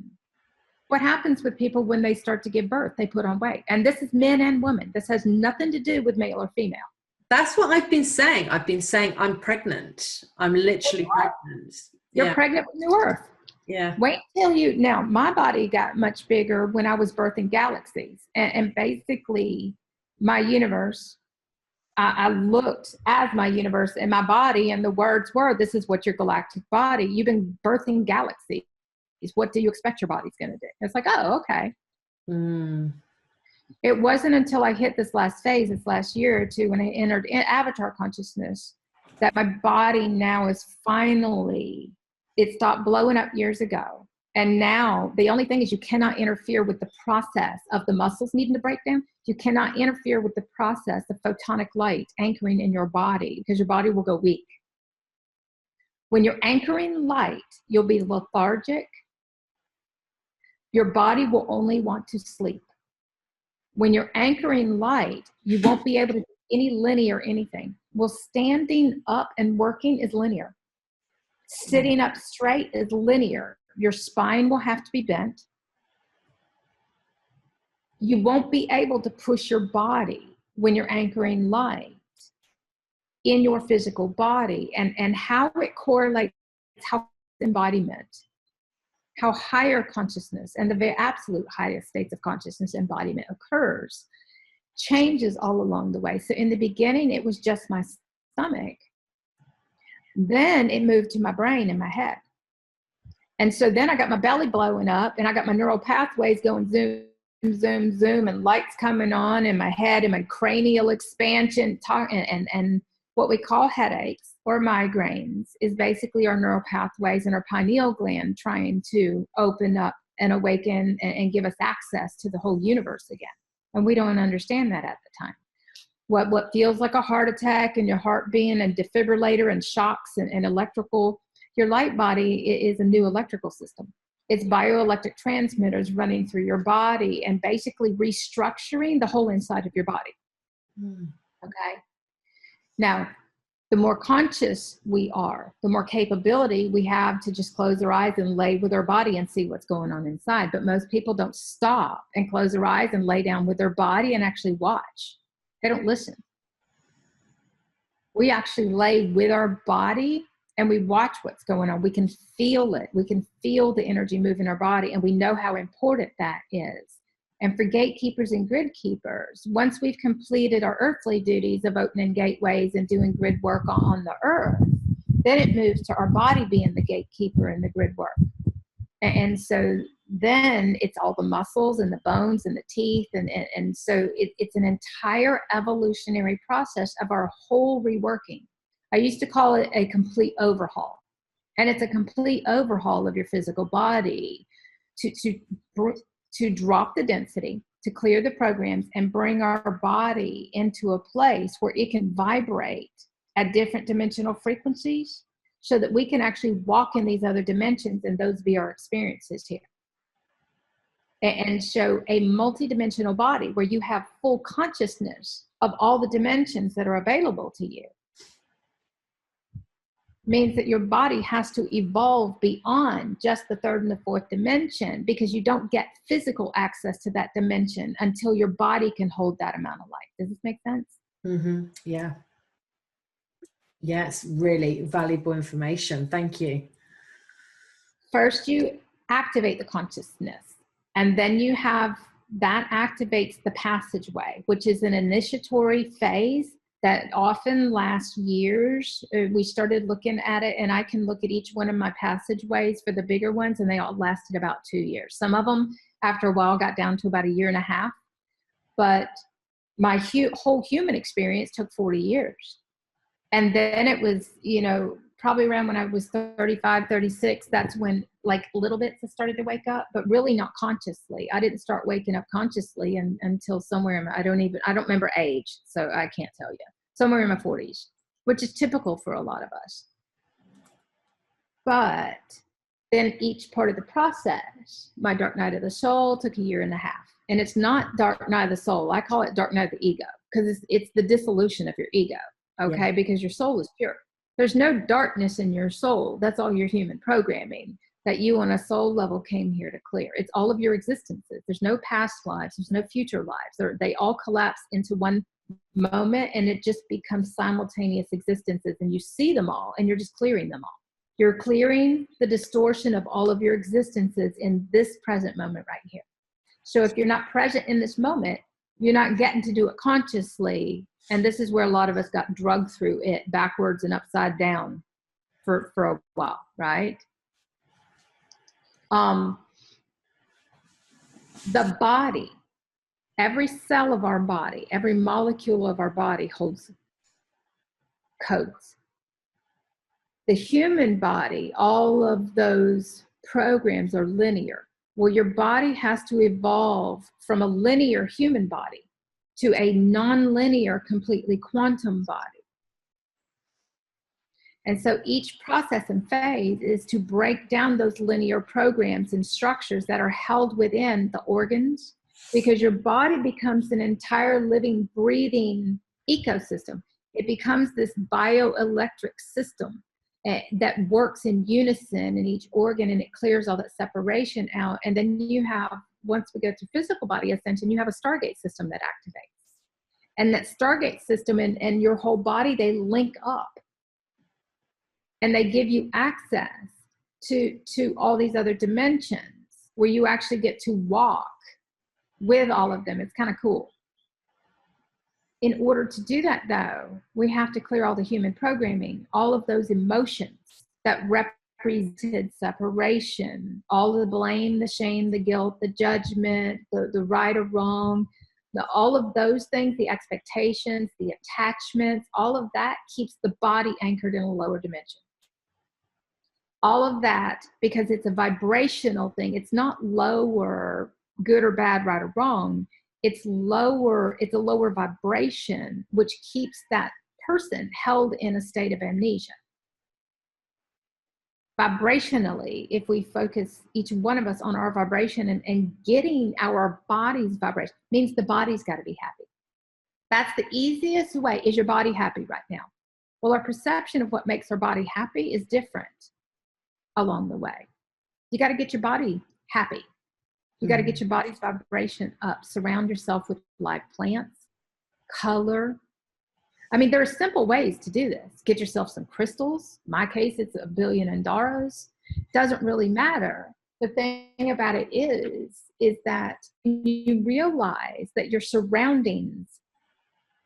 what happens with people when they start to give birth. They put on weight. And this is men and women. This has nothing to do with male or female. That's what I've been saying. I've been saying I'm pregnant. I'm literally pregnant. You're pregnant with new earth. Yeah. Wait till you, now my body got much bigger when I was birthing galaxies. And basically my universe, I looked as my universe and my body, and the words were, this is what your galactic body, you've been birthing galaxies. What do you expect your body's going to do? It's like, oh, okay. It wasn't until I hit this last phase, this last year or two, when I entered avatar consciousness, that my body now is finally, it stopped blowing up years ago. And now the only thing is you cannot interfere with the process of the muscles needing to break down. You cannot interfere with the process of photonic light anchoring in your body, because your body will go weak. When you're anchoring light, you'll be lethargic. Your body will only want to sleep. When you're anchoring light, you won't be able to do any linear anything. Well, standing up and working is linear. Sitting up straight is linear. Your spine will have to be bent. You won't be able to push your body when you're anchoring light in your physical body. And how it correlates, how embodiment, how higher consciousness and the very absolute highest states of consciousness embodiment occurs, changes all along the way. So in the beginning, it was just my stomach. Then it moved to my brain and my head. And so then I got my belly blowing up and I got my neural pathways going zoom, zoom, zoom, and lights coming on in my head and my cranial expansion. And what we call headaches or migraines is basically our neural pathways and our pineal gland trying to open up and awaken and give us access to the whole universe again. And we don't understand that at the time. What feels like a heart attack and your heart being a defibrillator and shocks and electrical, your light body is a new electrical system. It's bioelectric transmitters running through your body and basically restructuring the whole inside of your body. Okay. Now, the more conscious we are, the more capability we have to just close our eyes and lay with our body and see what's going on inside. But most people don't stop and close their eyes and lay down with their body and actually watch. They don't listen. We actually lay with our body and we watch what's going on. We can feel it. We can feel the energy move in our body, and we know how important that is. And for gatekeepers and grid keepers, once we've completed our earthly duties of opening gateways and doing grid work on the earth, then it moves to our body being the gatekeeper and the grid work. And so then it's all the muscles and the bones and the teeth. And so it's an entire evolutionary process of our whole reworking. I used to call it a complete overhaul. And it's a complete overhaul of your physical body to drop the density, to clear the programs, and bring our body into a place where it can vibrate at different dimensional frequencies so that we can actually walk in these other dimensions and those be our experiences here. And show a multidimensional body where you have full consciousness of all the dimensions that are available to you. Means that your body has to evolve beyond just the third and the fourth dimension, because you don't get physical access to that dimension until your body can hold that amount of light. Does this make sense? Mm-hmm. Yeah. Yeah, it's really valuable information. Thank you. First, you activate the consciousness, and then you have that activates the passageway, which is an initiatory phase that often lasts years. We started looking at it, and I can look at each one of my passageways for the bigger ones, and they all lasted about 2 years. Some of them, after a while, got down to about 1.5 years. But my whole human experience took 40 years. And then it was, probably around when I was 35, 36, that's when like little bits have started to wake up, but really not consciously. I didn't start waking up consciously until somewhere in I don't remember age, so I can't tell you. Somewhere in my 40s, which is typical for a lot of us. But then each part of the process, my dark night of the soul took 1.5 years. And it's not dark night of the soul. I call it dark night of the ego, because it's the dissolution of your ego, okay? Yeah. Because your soul is pure. There's no darkness in your soul. That's all your human programming that you on a soul level came here to clear. It's all of your existences. There's no past lives. There's no future lives. They all collapse into one moment, and it just becomes simultaneous existences, and you see them all, and you're just clearing them all. You're clearing the distortion of all of your existences in this present moment right here. So if you're not present in this moment, you're not getting to do it consciously. And this is where a lot of us got drugged through it backwards and upside down for a while, right? The body, every cell of our body, every molecule of our body holds codes. The human body, all of those programs are linear. Well, your body has to evolve from a linear human body to a non-linear, completely quantum body. And so each process and phase is to break down those linear programs and structures that are held within the organs, because your body becomes an entire living, breathing ecosystem. It becomes this bioelectric system that works in unison in each organ, and it clears all that separation out. And then you have, once we go through physical body ascension, you have a Stargate system that activates. And that Stargate system and your whole body, they link up. And they give you access to all these other dimensions where you actually get to walk with all of them. It's kind of cool. In order to do that, though, we have to clear all the human programming, all of those emotions that represented separation, all the blame, the shame, the guilt, the judgment, the right or wrong, all of those things, the expectations, the attachments, all of that keeps the body anchored in a lower dimension. All of that, because it's a vibrational thing, it's not lower, good or bad, right or wrong. It's lower, it's a lower vibration, which keeps that person held in a state of amnesia. Vibrationally, if we focus each one of us on our vibration and getting our body's vibration, means the body's got to be happy. That's the easiest way. Is your body happy right now? Well, our perception of what makes our body happy is different along the way. You got to get your body happy. You got to get your body's vibration up. Surround yourself with live plants, color. I mean, there are simple ways to do this. Get yourself some crystals. In my case, it's 1 billion Andaras. Doesn't really matter. The thing about it is that you realize that your surroundings,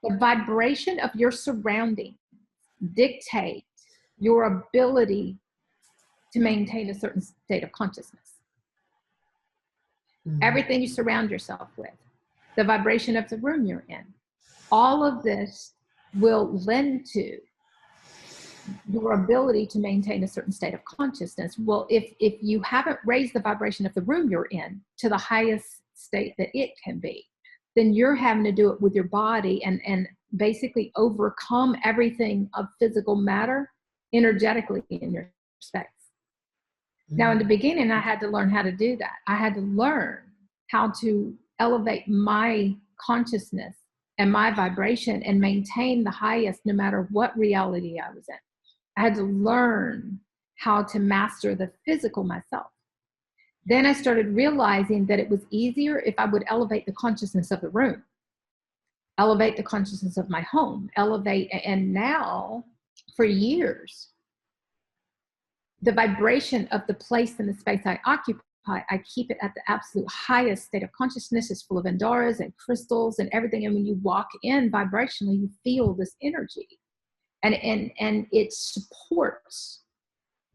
the vibration of your surroundings dictate your ability to maintain a certain state of consciousness. Everything you surround yourself with, the vibration of the room you're in, all of this will lend to your ability to maintain a certain state of consciousness. Well, if you haven't raised the vibration of the room you're in to the highest state that it can be, then you're having to do it with your body and basically overcome everything of physical matter energetically in your space. Now, in the beginning, I had to learn how to do that. I had to learn how to elevate my consciousness and my vibration and maintain the highest no matter what reality I was in. I had to learn how to master the physical myself. Then I started realizing that it was easier if I would elevate the consciousness of the room, elevate the consciousness of my home, and now, for years, the vibration of the place and the space I occupy, I keep it at the absolute highest state of consciousness. It's full of Andaras and crystals and everything. And when you walk in vibrationally, you feel this energy. And it supports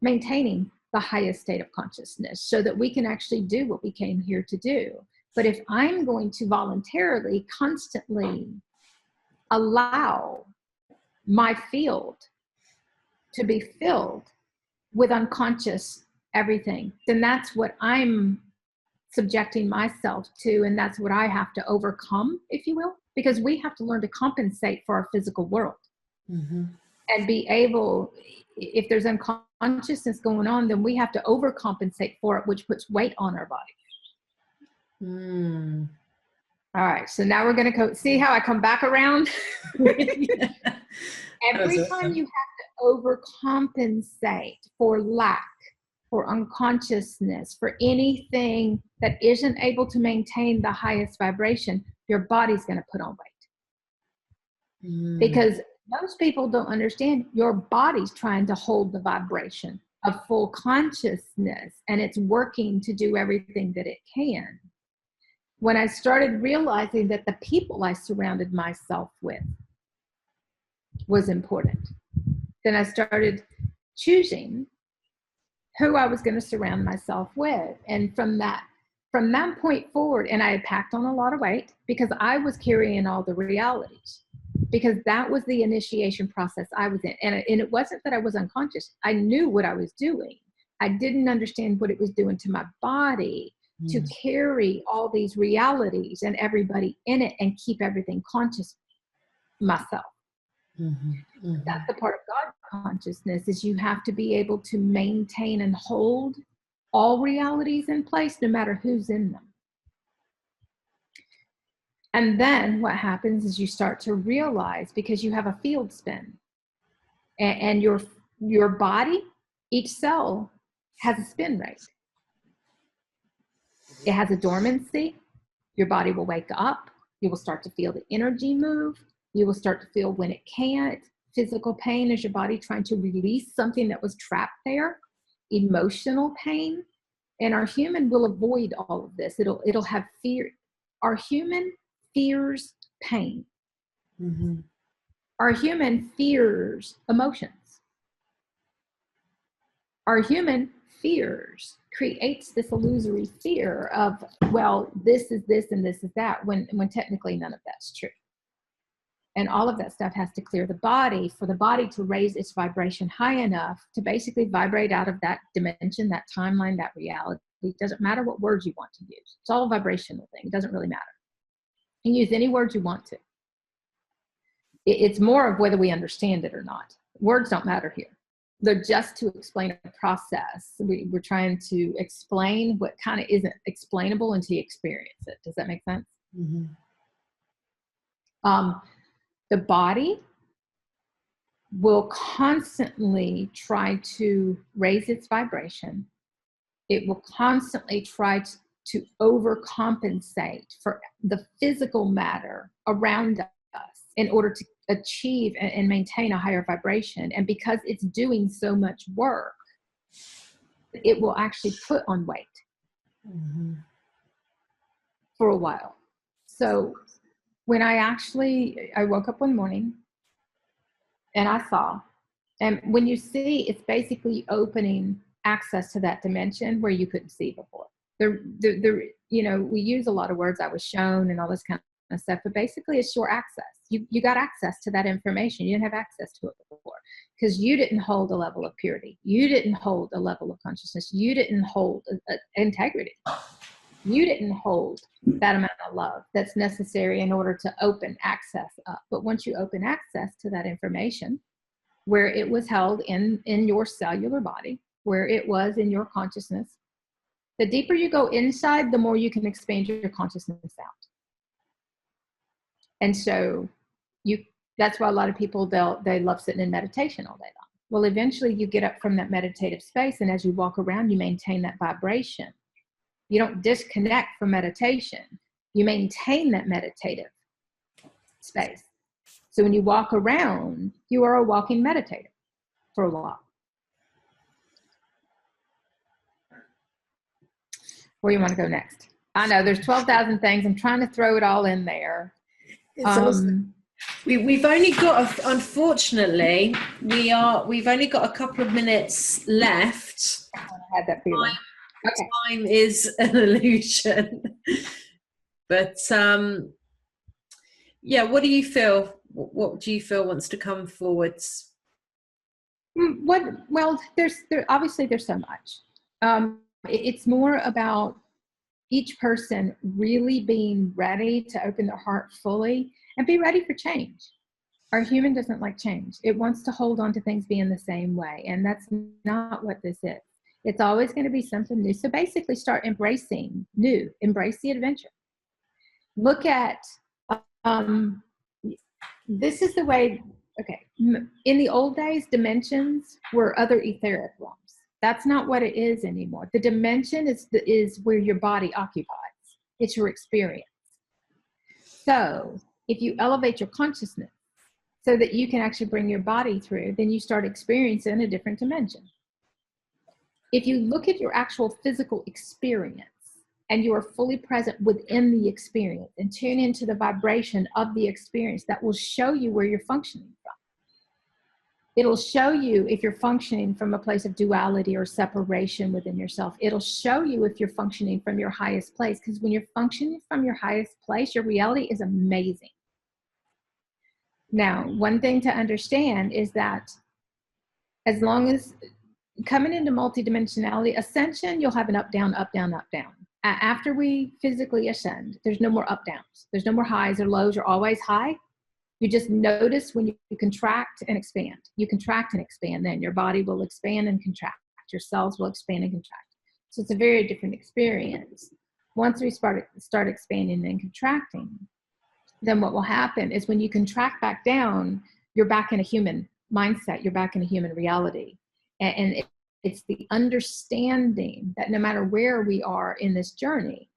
maintaining the highest state of consciousness so that we can actually do what we came here to do. But if I'm going to voluntarily, constantly allow my field to be filled with unconscious everything, then that's what I'm subjecting myself to, and that's what I have to overcome, if you will, because we have to learn to compensate for our physical world and be able, if there's unconsciousness going on, then we have to overcompensate for it, which puts weight on our body. All right, so now we're going to see how I come back around. Every time you have to overcompensate for lack, for unconsciousness, for anything that isn't able to maintain the highest vibration, your body's going to put on weight. Because most people don't understand your body's trying to hold the vibration of full consciousness, and it's working to do everything that it can. When I started realizing that the people I surrounded myself with was important, then I started choosing who I was going to surround myself with. And from that point forward, and I had packed on a lot of weight because I was carrying all the realities, because that was the initiation process I was in. And it wasn't that I was unconscious. I knew what I was doing. I didn't understand what it was doing to my body to carry all these realities and everybody in it and keep everything conscious myself. That's the part of God consciousness, is you have to be able to maintain and hold all realities in place no matter who's in them. And then what happens is you start to realize, because you have a field spin and your body, each cell has a spin rate. It has a dormancy. Your body will wake up. You will start to feel the energy move. You will start to feel when it can't. Physical pain is your body trying to release something that was trapped there. emotional pain, and our human will avoid all of this. It'll have fear. Our human fears pain. Mm-hmm. Our human fears emotions. Our human fears creates this illusory fear of, well, this is this and this is that, when technically none of that's true. And all of that stuff has to clear the body for the body to raise its vibration high enough to basically vibrate out of that dimension, that timeline, that reality. It doesn't matter what words you want to use. It's all a vibrational thing. It doesn't really matter. You can use any words you want to. It's more of whether we understand it or not. Words don't matter here. They're just to explain a process. We're trying to explain what kind of isn't explainable until you experience it. Does that make sense? Mm-hmm. The body will constantly try to raise its vibration. It will constantly try to overcompensate for the physical matter around us in order to achieve and maintain a higher vibration. And because it's doing so much work, it will actually put on weight for a while. So when I woke up one morning and I saw, and when you see, it's basically opening access to that dimension where you couldn't see before. We use a lot of words, I was shown and all this kind of stuff, but basically it's your access. You got access to that information. You didn't have access to it before because you didn't hold a level of purity. You didn't hold a level of consciousness. You didn't hold integrity. You didn't hold that amount of love that's necessary in order to open access up. But once you open access to that information, where it was held in your cellular body, where it was in your consciousness, the deeper you go inside, the more you can expand your consciousness out. And so that's why a lot of people, they love sitting in meditation all day long. Well, eventually you get up from that meditative space, and as you walk around, you maintain that vibration. You don't disconnect from meditation. You maintain that meditative space. So when you walk around, you are a walking meditator for a while. Where do you want to go next? I know there's 12,000 things. I'm trying to throw it all in there. We've only got, unfortunately, we've only got a couple of minutes left. I had that feeling. Okay. Time is an illusion. But what do you feel? What do you feel wants to come forwards? Well, there's so much. It's more about each person really being ready to open their heart fully and be ready for change. Our human doesn't like change. It wants to hold on to things being the same way. And that's not what this is. It's always going to be something new. So basically start embracing new, embrace the adventure. Look at, this is the way, okay. In the old days, dimensions were other etheric realms. That's not what it is anymore. The dimension is where your body occupies. It's your experience. So if you elevate your consciousness so that you can actually bring your body through, then you start experiencing a different dimension. If you look at your actual physical experience and you are fully present within the experience and tune into the vibration of the experience, that will show you where you're functioning from. It'll show you if you're functioning from a place of duality or separation within yourself. It'll show you if you're functioning from your highest place, because when you're functioning from your highest place, your reality is amazing. Now, one thing to understand is that as long as coming into multidimensionality, ascension, you'll have an up, down, up, down, up, down. After we physically ascend, there's no more up, downs. There's no more highs or lows. You're always high. You just notice when you contract and expand. You contract and expand, then your body will expand and contract. Your cells will expand and contract. So it's a very different experience. Once we start expanding and contracting, then what will happen is when you contract back down, you're back in a human mindset. You're back in a human reality. And it's the understanding that no matter where we are in this journey,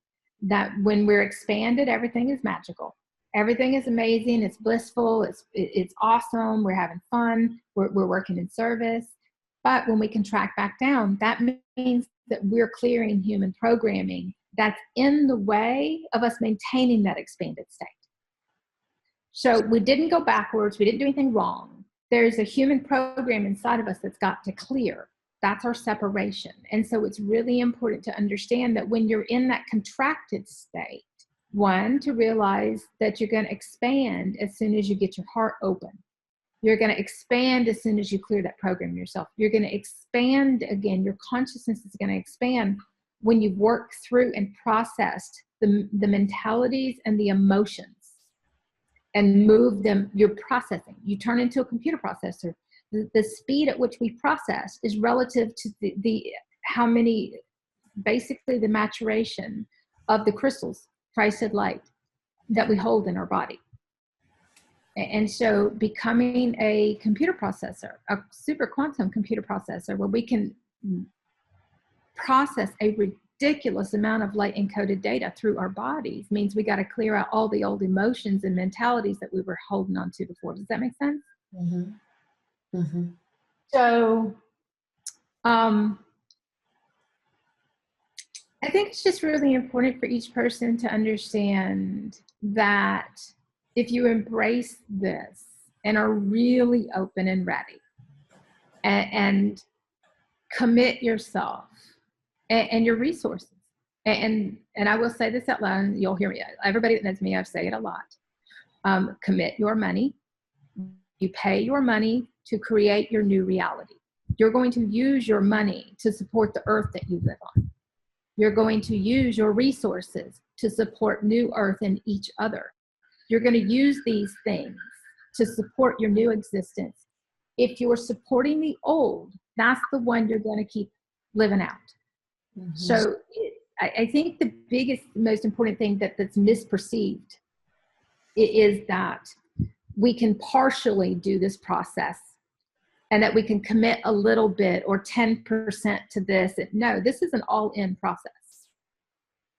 that when we're expanded, everything is magical. Everything is amazing. It's blissful. It's awesome. We're having fun. We're working in service. But when we contract back down, that means that we're clearing human programming that's in the way of us maintaining that expanded state. So we didn't go backwards. We didn't do anything wrong. There's a human program inside of us that's got to clear. That's our separation. And so it's really important to understand that when you're in that contracted state, one, to realize that you're going to expand as soon as you get your heart open. You're going to expand as soon as you clear that program yourself. You're going to expand again. Your consciousness is going to expand when you work through and processed the mentalities and the emotions and move them. You're processing. You turn into a computer processor. The speed at which we process is relative to basically the maturation of the crystals, Christ-ed light, that we hold in our body. And so becoming a computer processor, a super quantum computer processor, where we can process a ridiculous amount of light encoded data through our bodies, means we got to clear out all the old emotions and mentalities that we were holding on to before. Does that make sense? Mm-hmm. Mm-hmm. So I think it's just really important for each person to understand that if you embrace this and are really open and ready and commit yourself and your resources, and I will say this out loud, and you'll hear me. Everybody that knows me, I say it a lot. Commit your money. You pay your money to create your new reality. You're going to use your money to support the earth that you live on. You're going to use your resources to support new earth and each other. You're going to use these things to support your new existence. If you're supporting the old, that's the one you're going to keep living out. Mm-hmm. So I think the biggest, most important thing that's misperceived is that we can partially do this process and that we can commit a little bit or 10% to this. No, this is an all-in process.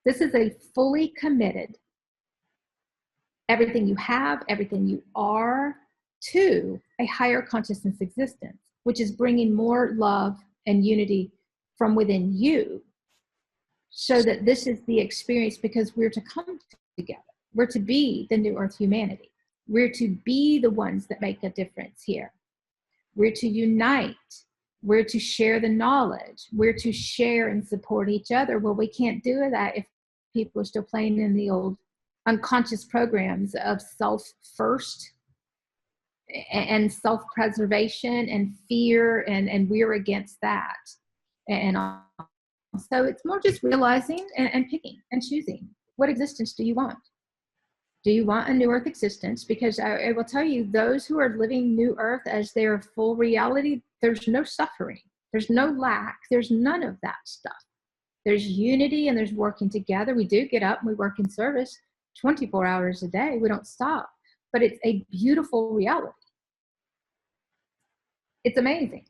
This is a fully committed, everything you have, everything you are, to a higher consciousness existence, which is bringing more love and unity from within you, so that this is the experience, because we're to come together. We're to be the new earth humanity. We're to be the ones that make a difference here. We're to unite. We're to share the knowledge. We're to share and support each other. Well, we can't do that if people are still playing in the old unconscious programs of self first and self-preservation and fear, and we're against that. And so it's more just realizing and picking and choosing. What existence do you want? Do you want a new earth existence? Because I will tell you, those who are living new earth as their full reality, there's no suffering. There's no lack. There's none of that stuff. There's unity and there's working together. We do get up and we work in service 24 hours a day. We don't stop. But it's a beautiful reality. It's amazing.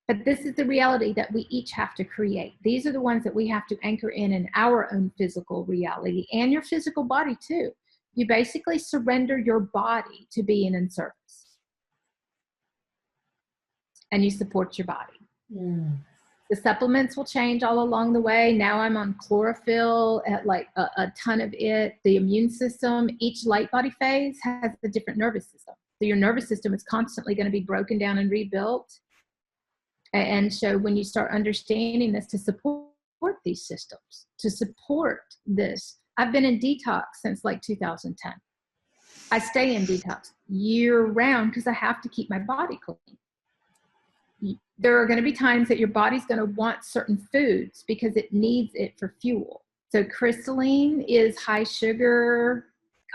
But this is the reality that we each have to create. These are the ones that we have to anchor in our own physical reality and your physical body too. You basically surrender your body to being in service. And you support your body. Mm. The supplements will change all along the way. Now I'm on chlorophyll, at like a ton of it. The immune system, each light body phase has a different nervous system. So your nervous system is constantly going to be broken down and rebuilt. And so when you start understanding this, to support these systems, to support this, I've been in detox since like 2010. I stay in detox year round because I have to keep my body clean. There are going to be times that your body's going to want certain foods because it needs it for fuel. So crystalline is high sugar,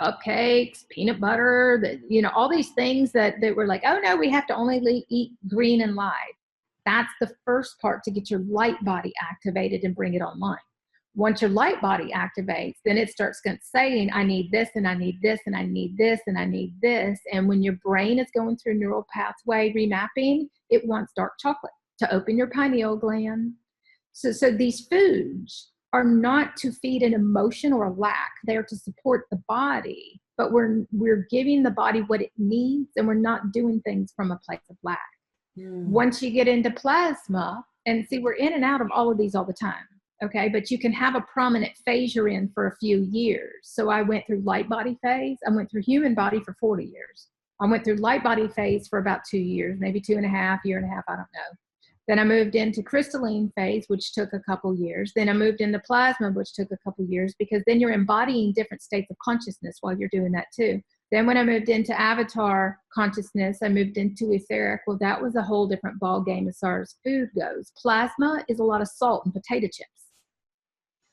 cupcakes, peanut butter, all these things that we're like, oh no, we have to only eat green and live. That's the first part to get your light body activated and bring it online. Once your light body activates, then it starts saying, I need this, and I need this, and I need this, and I need this. And when your brain is going through neural pathway remapping, it wants dark chocolate to open your pineal gland. So these foods are not to feed an emotion or a lack. They're to support the body, but we're giving the body what it needs, and we're not doing things from a place of lack. Once you get into plasma, and see, we're in and out of all of these all the time. Okay. But you can have a prominent phase you're in for a few years. So I went through light body phase. I went through human body for 40 years. I went through light body phase for about 2 years, maybe 2.5 years, I don't know. Then I moved into crystalline phase, which took a couple years. Then I moved into plasma, which took a couple years, because then you're embodying different states of consciousness while you're doing that too. Then when I moved into avatar consciousness, I moved into etheric. Well, that was a whole different ball game as far as food goes. Plasma is a lot of salt and potato chips.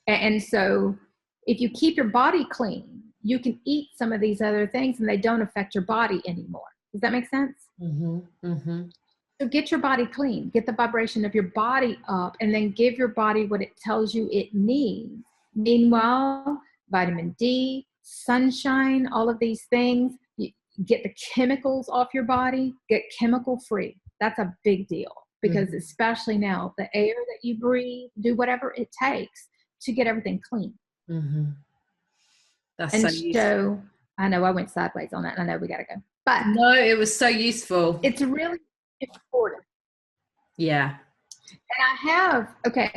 And so if you keep your body clean, you can eat some of these other things and they don't affect your body anymore. Does that make sense? So get your body clean, get the vibration of your body up, and then give your body what it tells you it needs. Meanwhile, vitamin D, sunshine, all of these things, you get the chemicals off your body, get chemical free. That's a big deal, because especially now, the air that you breathe, do whatever it takes to get everything clean. That's and so useful. I know I went sideways on that. I know we got to go. But no, it was so useful. It's really important. Yeah. And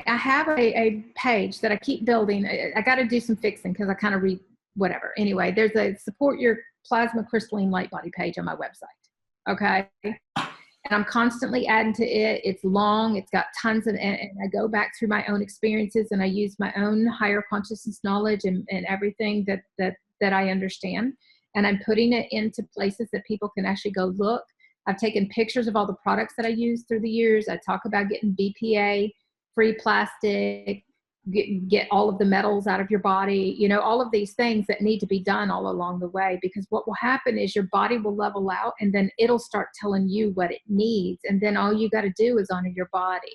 I have a page that I keep building. I got to do some fixing because I kind of read whatever. Anyway, there's a support your plasma crystalline light body page on my website. Okay. And I'm constantly adding to it. It's long. It's got tons of, and I go back through my own experiences and I use my own higher consciousness knowledge and everything that I understand. And I'm putting it into places that people can actually go look. I've taken pictures of all the products that I use through the years. I talk about getting BPA, free plastic, get all of the metals out of your body, all of these things that need to be done all along the way, because what will happen is your body will level out and then it'll start telling you what it needs. And then all you got to do is honor your body.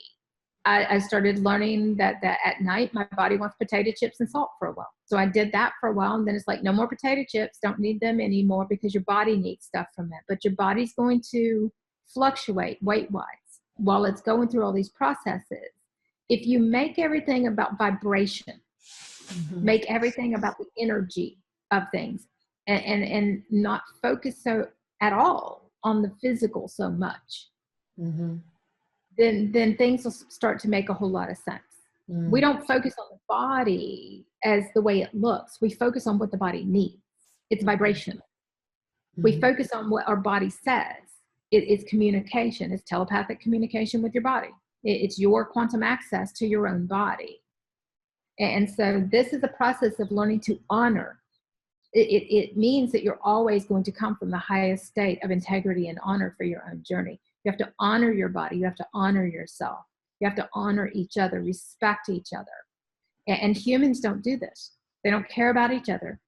I started learning that at night, my body wants potato chips and salt for a while. So I did that for a while. And then it's like, no more potato chips. Don't need them anymore, because your body needs stuff from it. But your body's going to fluctuate weight-wise while it's going through all these processes. If you make everything about vibration, make everything about the energy of things, and not focus at all on the physical so much, then things will start to make a whole lot of sense. We don't focus on the body as the way it looks. We focus on what the body needs. It's vibrational. We focus on what our body says. It's communication. It's telepathic communication with your body. It's your quantum access to your own body. And so this is a process of learning to honor. It means that you're always going to come from the highest state of integrity and honor for your own journey. You have to honor your body. You have to honor yourself. You have to honor each other, respect each other. And humans don't do this. They don't care about each other.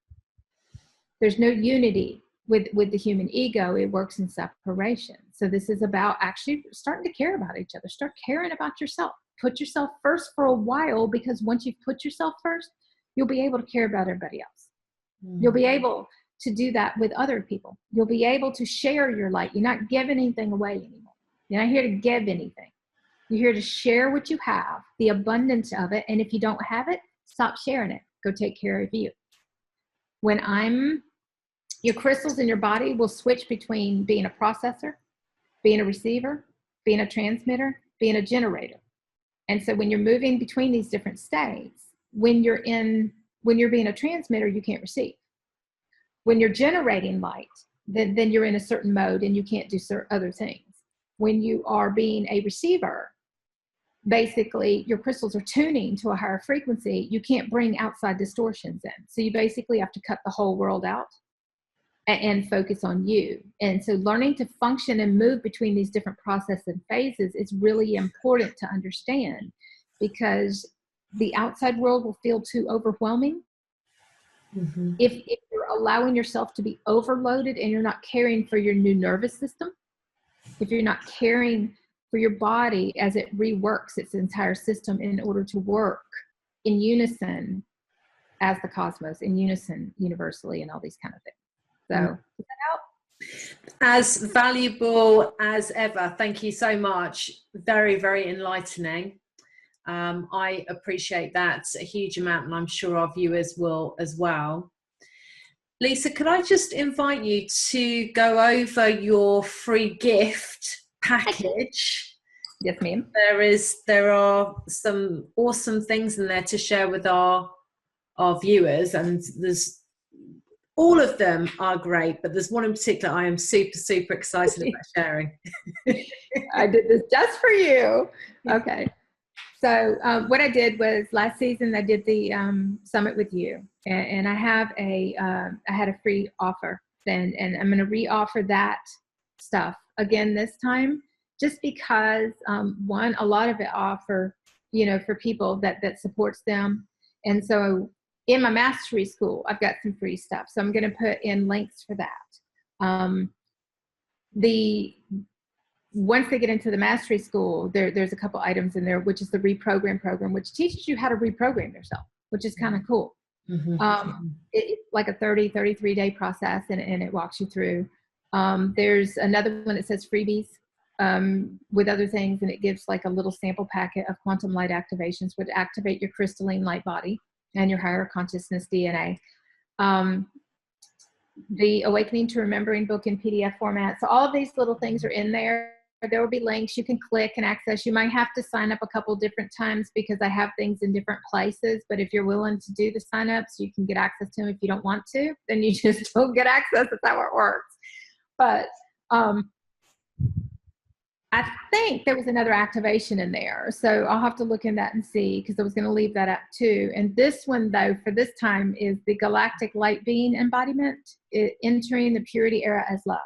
There's no unity with the human ego. It works in separation. So this is about actually starting to care about each other. Start caring about yourself. Put yourself first for a while, because once you've put yourself first, you'll be able to care about everybody else. You'll be able to do that with other people. You'll be able to share your light. You're not giving anything away anymore. You're not here to give anything. You're here to share what you have, the abundance of it. And if you don't have it, stop sharing it. Go take care of you. Your crystals in your body will switch between being a processor, being a receiver, being a transmitter, being a generator. And so when you're moving between these different states, when you're being a transmitter, you can't receive. When you're generating light, then you're in a certain mode and you can't do other things. When you are being a receiver, basically your crystals are tuning to a higher frequency. You can't bring outside distortions in. So you basically have to cut the whole world out and focus on you. And so learning to function and move between these different processes and phases is really important to understand, because the outside world will feel too overwhelming. If you're allowing yourself to be overloaded and you're not caring for your new nervous system, if you're not caring for your body as it reworks its entire system in order to work in unison as the cosmos, in unison universally, and all these kind of things. So, does that help? As valuable as ever. Thank you so much. Very, very enlightening. I appreciate that a huge amount, and I'm sure our viewers will as well. Lisa, could I just invite you to go over your free gift package, yes, ma'am, there are some awesome things in there to share with our viewers, and there's all of them are great, but there's one in particular I am super excited about sharing. I did this just for you. Okay. So what I did was last season I did the summit with you, and I have I had a free offer, and I'm going to re-offer that stuff again this time, just because one, a lot of it offer, for people that supports them, and so in my mastery school I've got some free stuff, so I'm going to put in links for that. Once they get into the mastery school, there's a couple items in there, which is the reprogram program, which teaches you how to reprogram yourself, which is kind of cool. It's like a 33 day process, and it walks you through. There's another one that says freebies with other things, and it gives like a little sample packet of quantum light activations, which activate your crystalline light body and your higher consciousness DNA. The Awakening to Remembering book in PDF format. So all of these little things are in there. There will be links you can click and access. You might have to sign up a couple different times because I have things in different places. But if you're willing to do the signups, you can get access to them. If you don't want to, then you just don't get access. That's how it works. But I think there was another activation in there. So I'll have to look in that and see, because I was going to leave that up too. And this one, though, for this time is the Galactic Light Being embodiment, entering the purity era as love.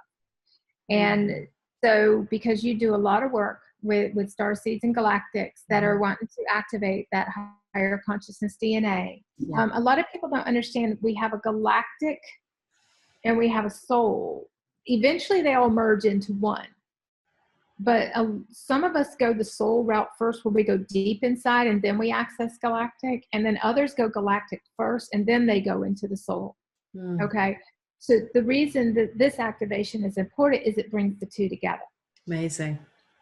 And so because you do a lot of work with star seeds and galactics that are wanting to activate that higher consciousness DNA, a lot of people don't understand we have a galactic and we have a soul. Eventually they all merge into one. But some of us go the soul route first, where we go deep inside and then we access galactic, and then others go galactic first and then they go into the soul. Okay. So the reason that this activation is important is it brings the two together. Amazing.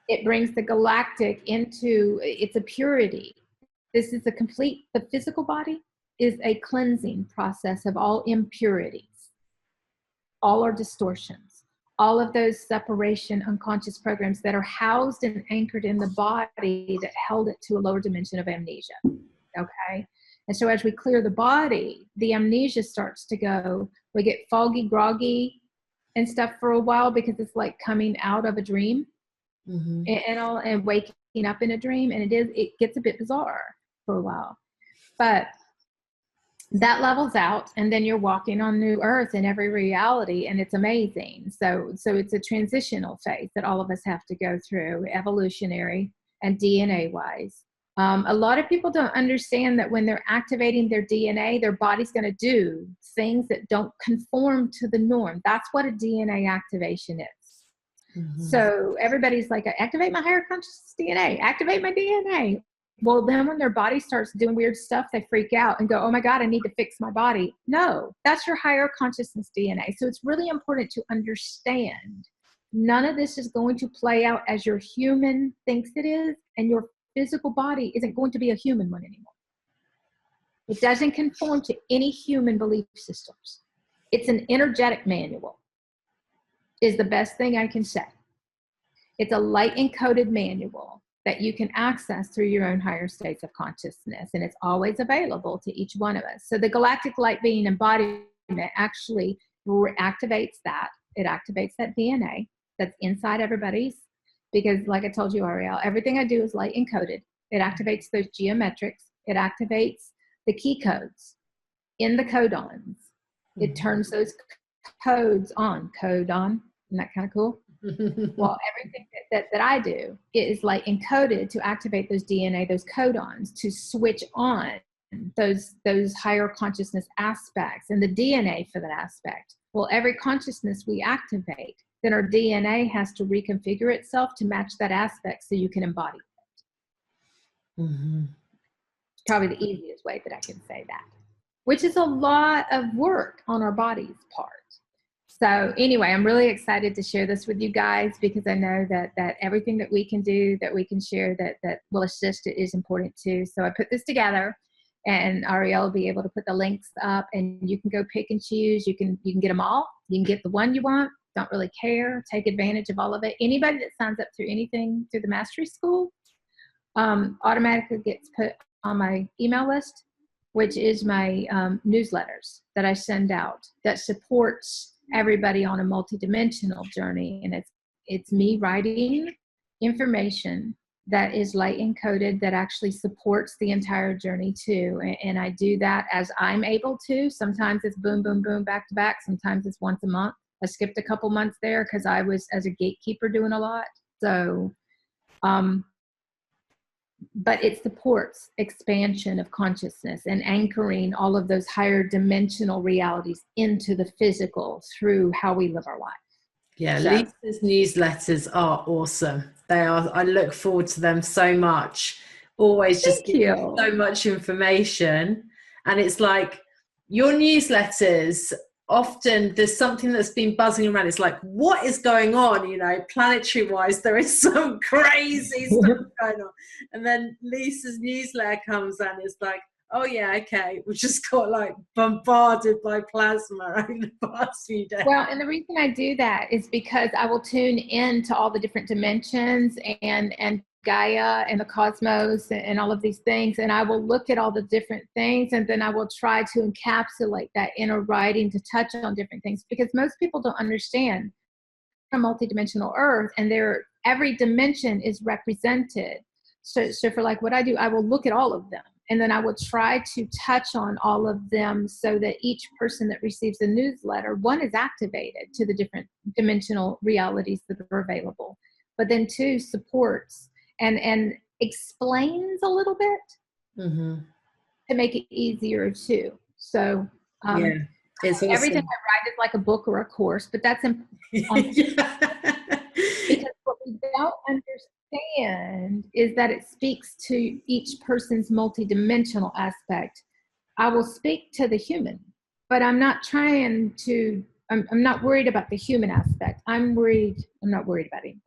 It brings the galactic into, it's a purity. This is the physical body is a cleansing process of all impurities, all our distortions, all of those separation unconscious programs that are housed and anchored in the body that held it to a lower dimension of amnesia. Okay. And so as we clear the body, the amnesia starts to go. We get foggy, groggy and stuff for a while, because it's like coming out of a dream and waking up in a dream. And it gets a bit bizarre for a while, but that levels out, and then you're walking on new earth in every reality, and it's amazing. So it's a transitional phase that all of us have to go through, evolutionary and DNA wise. A lot of people don't understand that when they're activating their DNA, their body's going to do things that don't conform to the norm. That's what a DNA activation is. So everybody's like, activate my higher consciousness DNA, activate my DNA. Well, then when their body starts doing weird stuff, they freak out and go, oh my God, I need to fix my body. No, that's your higher consciousness DNA. So it's really important to understand none of this is going to play out as your human thinks it is, and your physical body isn't going to be a human one anymore. It doesn't conform to any human belief systems. It's an energetic manual, is the best thing I can say. It's a light encoded manual that you can access through your own higher states of consciousness. And it's always available to each one of us. So the galactic light being embodiment actually activates that. It activates that DNA that's inside everybody's, because like I told you, Ariel, everything I do is light encoded. It activates those geometrics. It activates the key codes in the codons. It turns those codes on. Codon. Isn't that kind of cool? Well, everything that I do is like encoded to activate those DNA, those codons, to switch on those higher consciousness aspects and the DNA for that aspect. Well, every consciousness we activate, then our DNA has to reconfigure itself to match that aspect so you can embody it. It's probably the easiest way that I can say that, which is a lot of work on our body's part. So anyway, I'm really excited to share this with you guys, because I know that everything that we can do, that we can share, that will assist it is important too. So I put this together, and Ariel will be able to put the links up, and you can go pick and choose. You can get them all. You can get the one you want, don't really care, take advantage of all of it. Anybody that signs up through anything through the Mastery School automatically gets put on my email list, which is my newsletters that I send out that supports everybody on a multidimensional journey. And it's me writing information that is light encoded that actually supports the entire journey too. And I do that as I'm able to. Sometimes it's boom, boom, boom, back to back. Sometimes it's once a month. I skipped a couple months there because I was, as a gatekeeper, doing a lot. So, but it supports expansion of consciousness and anchoring all of those higher dimensional realities into the physical through how we live our life. Yeah, so, Lisa's newsletters are awesome. They are. I look forward to them so much. Always just give you so much information. And it's like your newsletters, often there's something that's been buzzing around. It's like, what is going on? You know, planetary wise, there is some crazy stuff going on. And then Lisa's newsletter comes and it's like, oh yeah, okay, we just got like bombarded by plasma over the past few days. Well, and the reason I do that is because I will tune in to all the different dimensions and Gaia and the cosmos and all of these things, and I will look at all the different things, and then I will try to encapsulate that inner writing to touch on different things, because most people don't understand a multidimensional Earth, and every dimension is represented. So for like what I do, I will look at all of them. And then I will try to touch on all of them so that each person that receives a newsletter, one, is activated to the different dimensional realities that are available, but then two, supports and explains a little bit to make it easier too. So yeah, it's awesome. Everything I write is like a book or a course, but that's because what we don't understand is that it speaks to each person's multidimensional aspect. I will speak to the human, but I'm not worried about the human aspect. I'm not worried about anything.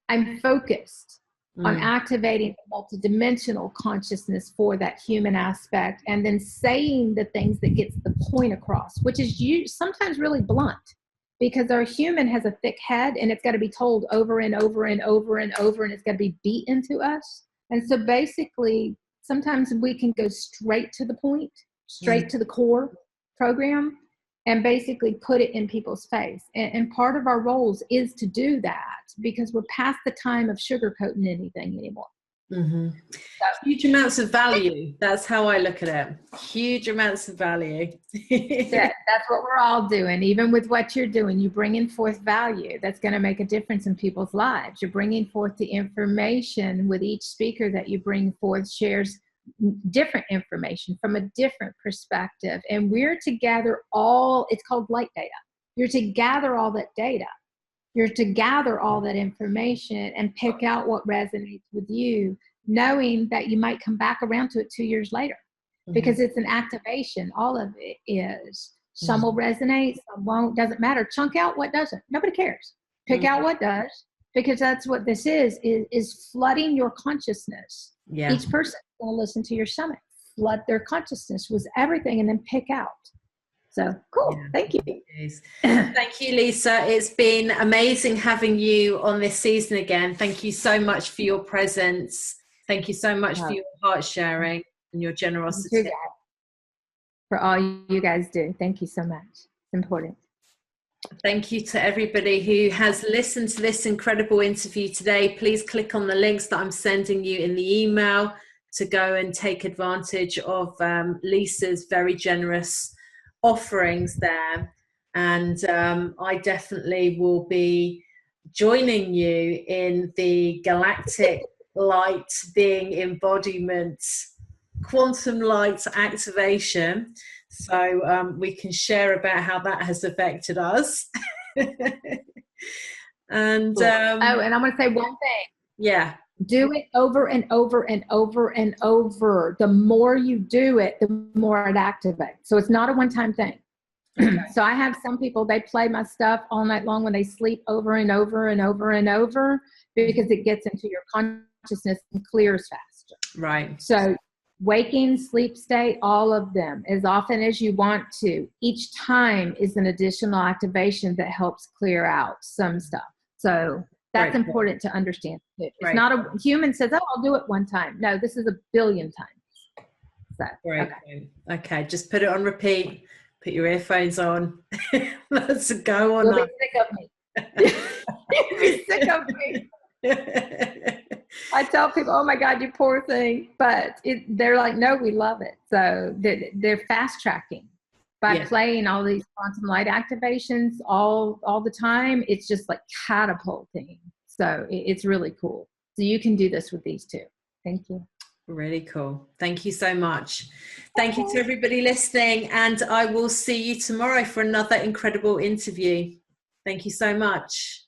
I'm focused on activating the multidimensional consciousness for that human aspect, and then saying the things that gets the point across, which is sometimes really blunt. Because our human has a thick head and it's got to be told over and over and over and over, and it's got to be beat into us. And so basically, sometimes we can go straight to the point, straight to the core program, and basically put it in people's face. And part of our roles is to do that, because we're past the time of sugarcoating anything anymore. So, huge amounts of value. That's how I look at it. Huge amounts of value. Yeah, that's what we're all doing. Even with what you're doing, you're bringing forth value that's going to make a difference in people's lives. You're bringing forth the information. With each speaker that you bring forth shares different information from a different perspective. And we're to gather it's called light data. You're to gather all that data. You're to gather all that information and pick out what resonates with you, knowing that you might come back around to it 2 years later, because it's an activation. All of it is. Some will resonate, some won't. Doesn't matter. Chunk out what doesn't. Nobody cares. Pick out what does, because that's what this is flooding your consciousness. Yeah. Each person will listen to your summit, flood their consciousness with everything, and then pick out. So cool. Yeah. Thank you. Thank you, Lisa. It's been amazing having you on this season again. Thank you so much for your presence. Thank you so much for your heart sharing and your generosity. For all you guys do. Thank you so much. It's important. Thank you to everybody who has listened to this incredible interview today. Please click on the links that I'm sending you in the email to go and take advantage of Lisa's very generous offerings there. And I definitely will be joining you in the galactic light being embodiment, quantum light activation, so we can share about how that has affected us. And and I'm going to say one thing. Yeah. Do it over and over and over and over. The more you do it, the more it activates. So it's not a one-time thing. Okay. So I have some people, they play my stuff all night long when they sleep, over and over and over and over, because it gets into your consciousness and clears faster. Right. So Waking, sleep state, all of them, as often as you want to. Each time is an additional activation that helps clear out some stuff. So that's important to understand. It's not a human says, oh, I'll do it one time. No, this is a billion times. So, okay, just put it on repeat. Put your earphones on. Let's go on. You'll be sick of me. You'll be sick of me. I tell people, oh my God, you poor thing. But they're like, no, we love it. So they're fast tracking by playing all these quantum light activations all the time. It's just like catapulting. So it's really cool. So you can do this with these too. Thank you. Really cool. Thank you so much. Thank you to everybody listening. And I will see you tomorrow for another incredible interview. Thank you so much.